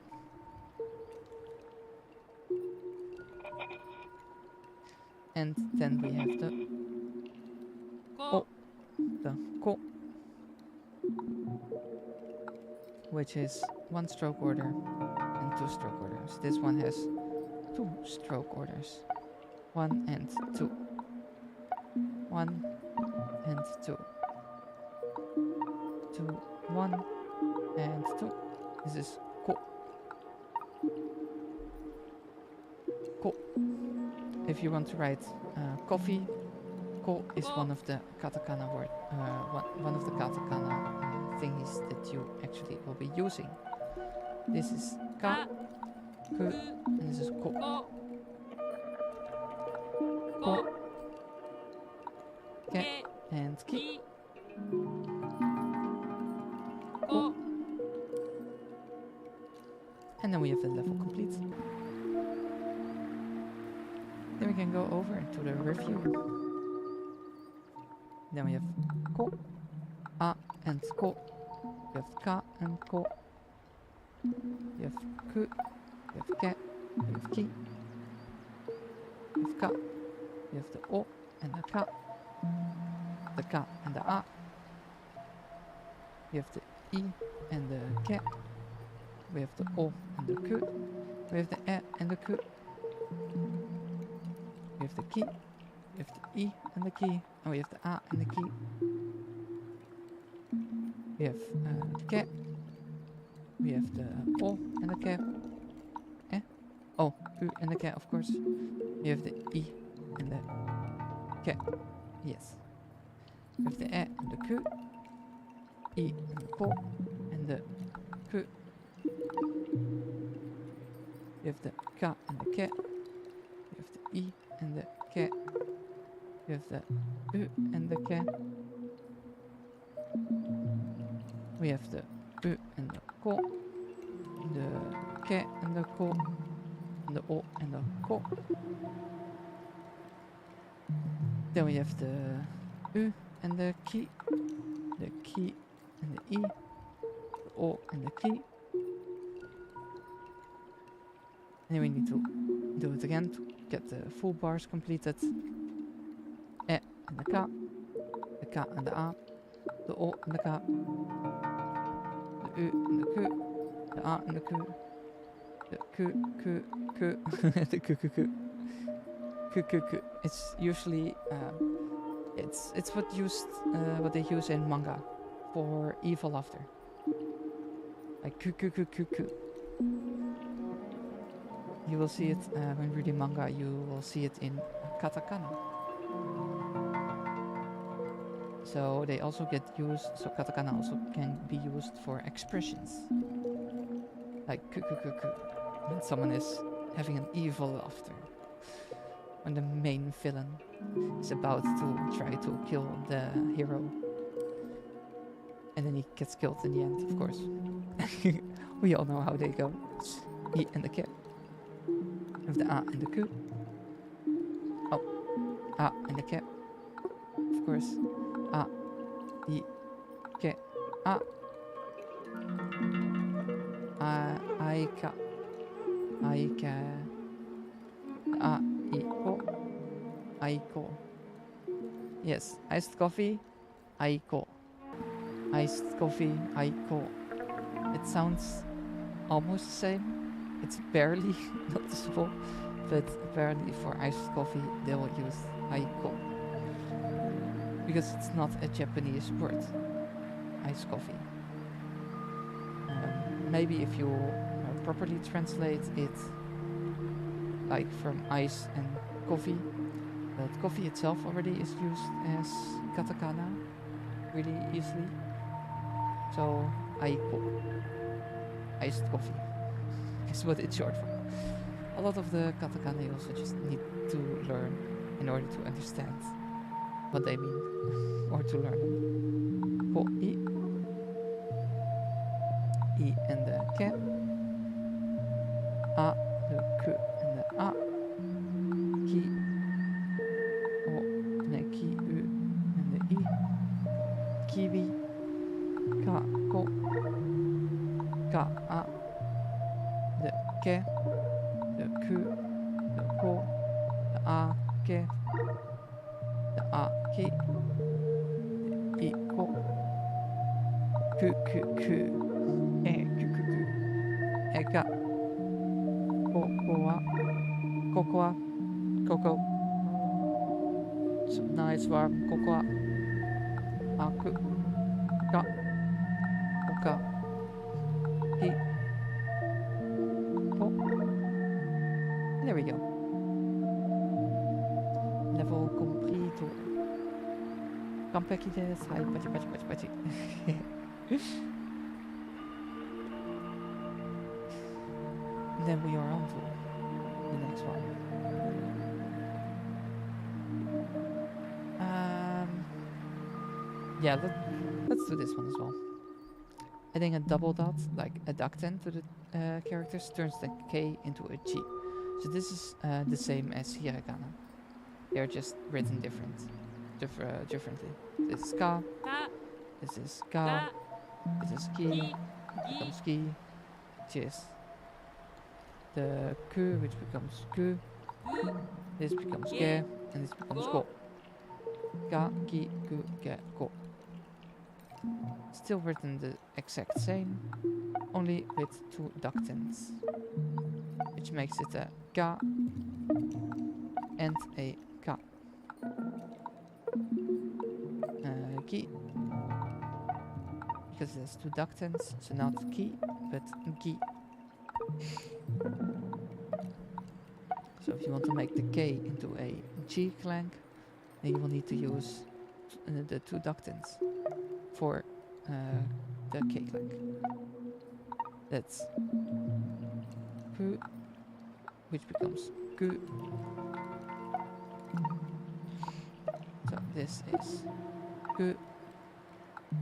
And then we have the こ the ko, which is 1 stroke order and 2 stroke orders. This one has 2 stroke orders. 1 and 2. 1 and 2. 2, 1 and 2. This is ko. Ko. If you want to write coffee, ko is one of the katakana word, one of the katakana thingies that you actually will be using. This is ka, か ku, and this is ko. こ こ こ け け and ki. きこ And then we have the level complete. Then we can go over to the review. Then we have ko, a and ko. You have ka and ko. You have ku, you have ke, you have ki. You have ka, you have the o and the ka and the a. You have the I and the ke. We have the o and the ku. We have the e and the ku. We have the ki. We have the I and the ki. And we have the a and the ki. We have the ke. We have the o and the ke. Eh? Oh, u and the ke, of course. We have the I and the ke. Yes. We have the e and the ku. I and the ko. And the ku. We have the ka and the ke. We have the I and the ke. We have the u and the ke. We have the u and the ko. The ke and the ko. And the o and the ko. Then we have the u and the ki. The ki and the I. The o and the ki. And then we need to do it again to get the full bars completed. E and the ka and the a, the o and the ka, the u and the ku, the a and the ku, the ku, the ku. It's usually it's what they use in manga for evil laughter, like ku. You will see it when reading manga. You will see it in Katakana. So they also get used. So Katakana also can be used for expressions, like ku. When someone is having an evil laughter. When the main villain is about to try to kill the hero, and then he gets killed in the end. Of course, we all know how they go. I and the ke. Of the a and the ku. Oh, a and the ke. Of course, a, I, ke, a. I ka, a, I, ko, I ko. Yes, iced coffee, I ko. Iced coffee, I ko. It sounds almost the same. It's barely noticeable, but apparently for iced coffee they will use aiko. Because it's not a Japanese word, iced coffee. Maybe if you properly translate it, like from ice and coffee, but coffee itself already is used as katakana really easily. So aiko, iced coffee. Is what it's short for. A lot of the katakana you also just need to learn in order to understand what they mean or to learn them. Ko I and the ke, a the ku and the a, ki, o and the ki, u and the I, kiwi, ka, ko, ka, a. The ke, the ku, the ko, the a, ke, the A, ki, the I, ko, ku, ku, ku, ku, ku, ku, ga, ko, ko wa, koko wa, koko. So nice warm, koko wa, aku, ga, oka, ki, ko. There we go. Level completo. Kampeki desu. Hai, pachi, pachi, pachi, pachi. Then we are on to the next one. Yeah, let's do this one as well. Adding a double dot, like a dakten to the characters, turns the K into a G. So this is the same as Hiragana. They're just written differently. This is ka, this is ga, this is ki, becomes ki, which is the ku, which becomes ku, this becomes ge, and this becomes go. Ga, ki, ku, ge, go. Still written the exact same, only with two ductants, which makes it a ga and a ka. Ki, because there's two ductants, so not ki, but gi. So if you want to make the K into a G clang, then you will need to use the two ductants for the K clang. That's ku, which becomes gu. So this is gu.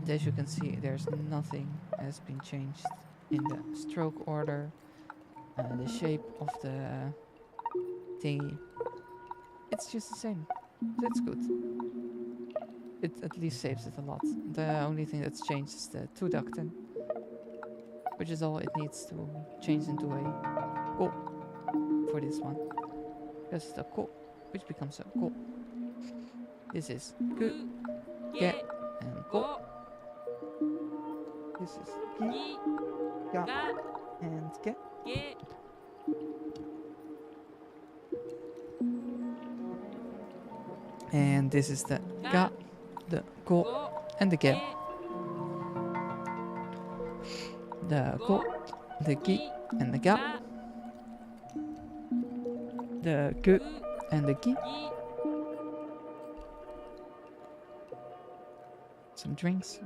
As you can see, there's nothing has been changed in the stroke order, the shape of the thingy. It's just the same. That's good. It at least saves it a lot. The only thing that's changed is the two ducten, which is all it needs to change into a ko for this one. Because the ko, which becomes a ko. This is ku, ge, and ko. This is ki, ga, and ge. And this is the ga, the go, and the ge. The go, the gi, and the ga. The gu, and the gi. Some drinks.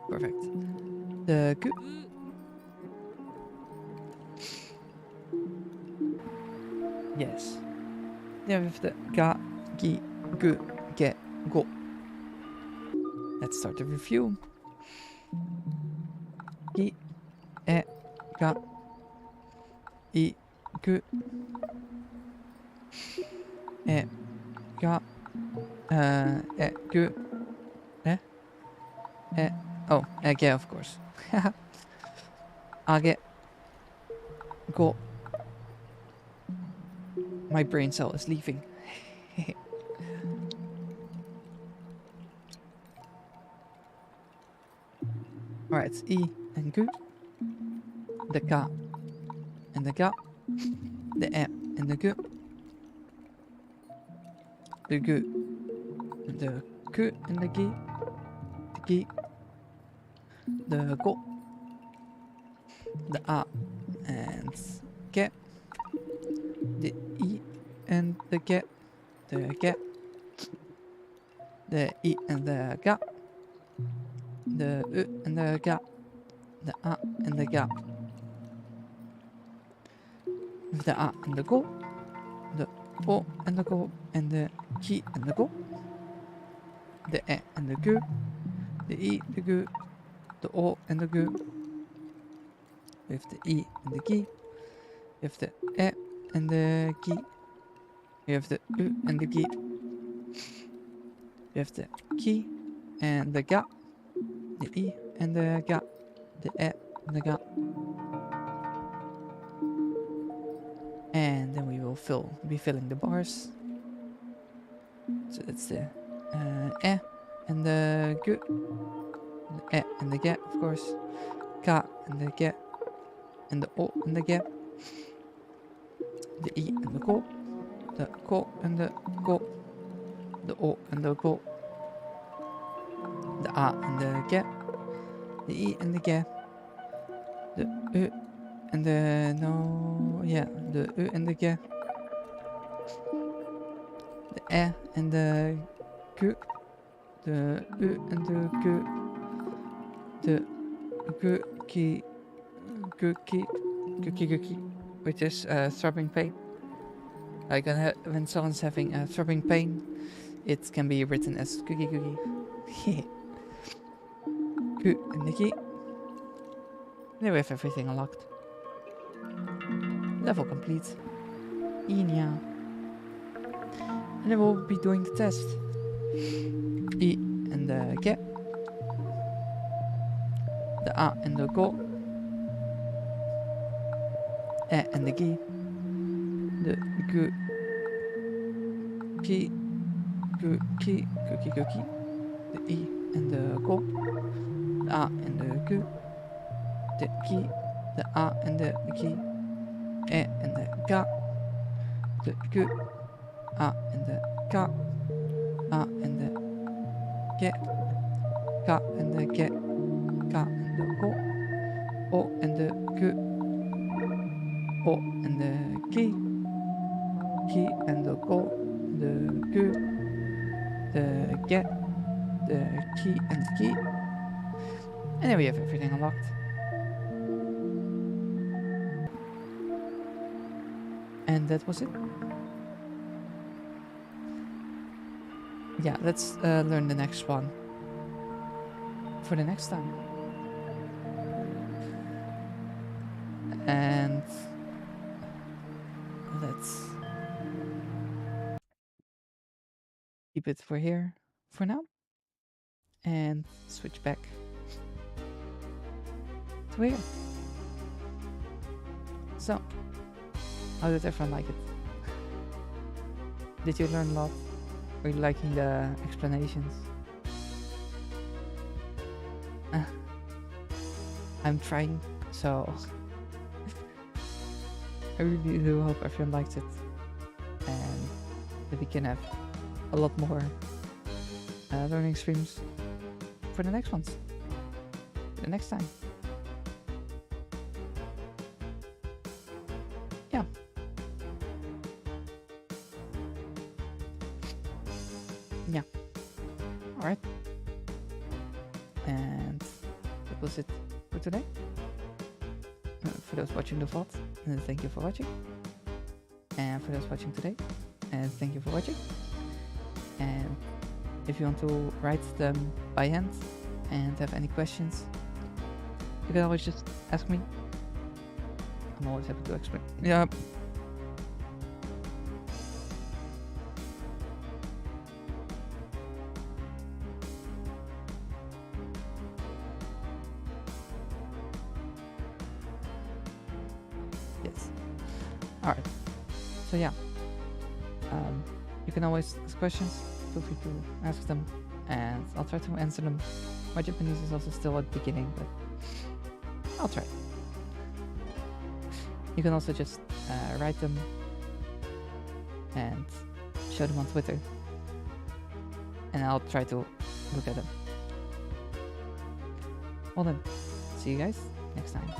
Perfect. The gu. Yes. Then we have the ga, gi, gu, ge, go. Let's start the review. Gi, e, ga, I, gu, e, ga, e, gu, oh, ge, of course. Age, go. My brain cell is leaving. Alright, it's I and gu. The ka and the ga. The e and the gu. The gu. The ku and the gi. The gi. The go. The a and ge. The I and the ge. The ge. The I and the ga. The U and the ga. The a and the ga. The a and the go. The o and the go. And the ki and the go. The e and the gu. The I, the gu. The o and the gu. We have the I and the gi. We have the e and the gi. We have the u and the gi. We have the ki and the ga. The I and the ga. The e and the ga. And then we will be filling the bars. So that's the and the gu, the and the ge, of course. Ka and the ge, and the o and the ge. The I and the ko. The ko and the go. The o and the go. The a and the ge. The I and the ge. The u and the the u and the ge. The e and the gu. The u and the gu. The gu ki, which is throbbing pain. Like when someone's having throbbing pain, it can be written as cookie. Gu and the ki. There we have everything unlocked. Level complete. Inya. And then we'll be doing the test. I and the ge. The a and the go. E and the gi. The gu ki. Gu ki. Cookie. The I and the go. The a and the gu. The ki. The a and the ki. E and the ga. The gu. A and the ka. A and the ge. Ka and the ge. Ka and the go. O and the gu. O and the ki. Ki and the go. The gu. The ge. The ki and the ki. And then we have everything unlocked. And that was it. Yeah, let's learn the next one for the next time. And let's keep it for here for now and switch back to here. So, how did everyone like it? Did you learn a lot? Are you liking the explanations? I'm trying, so I really do hope everyone likes it and that we can have a lot more learning streams for the next ones, the next time. Yeah. Yeah. Alright. And that was it for today. For those watching the VOD, thank you for watching. And for those watching today, thank you for watching. And if you want to write them by hand and have any questions, you can always just ask me. I'm always happy to explain. Yeah. Yes. Alright. So yeah. You can always ask questions. Feel free to ask them, and I'll try to answer them. My Japanese is also still at the beginning, but I'll try. You can also just write them and show them on Twitter, and I'll try to look at them. Well then, see you guys next time.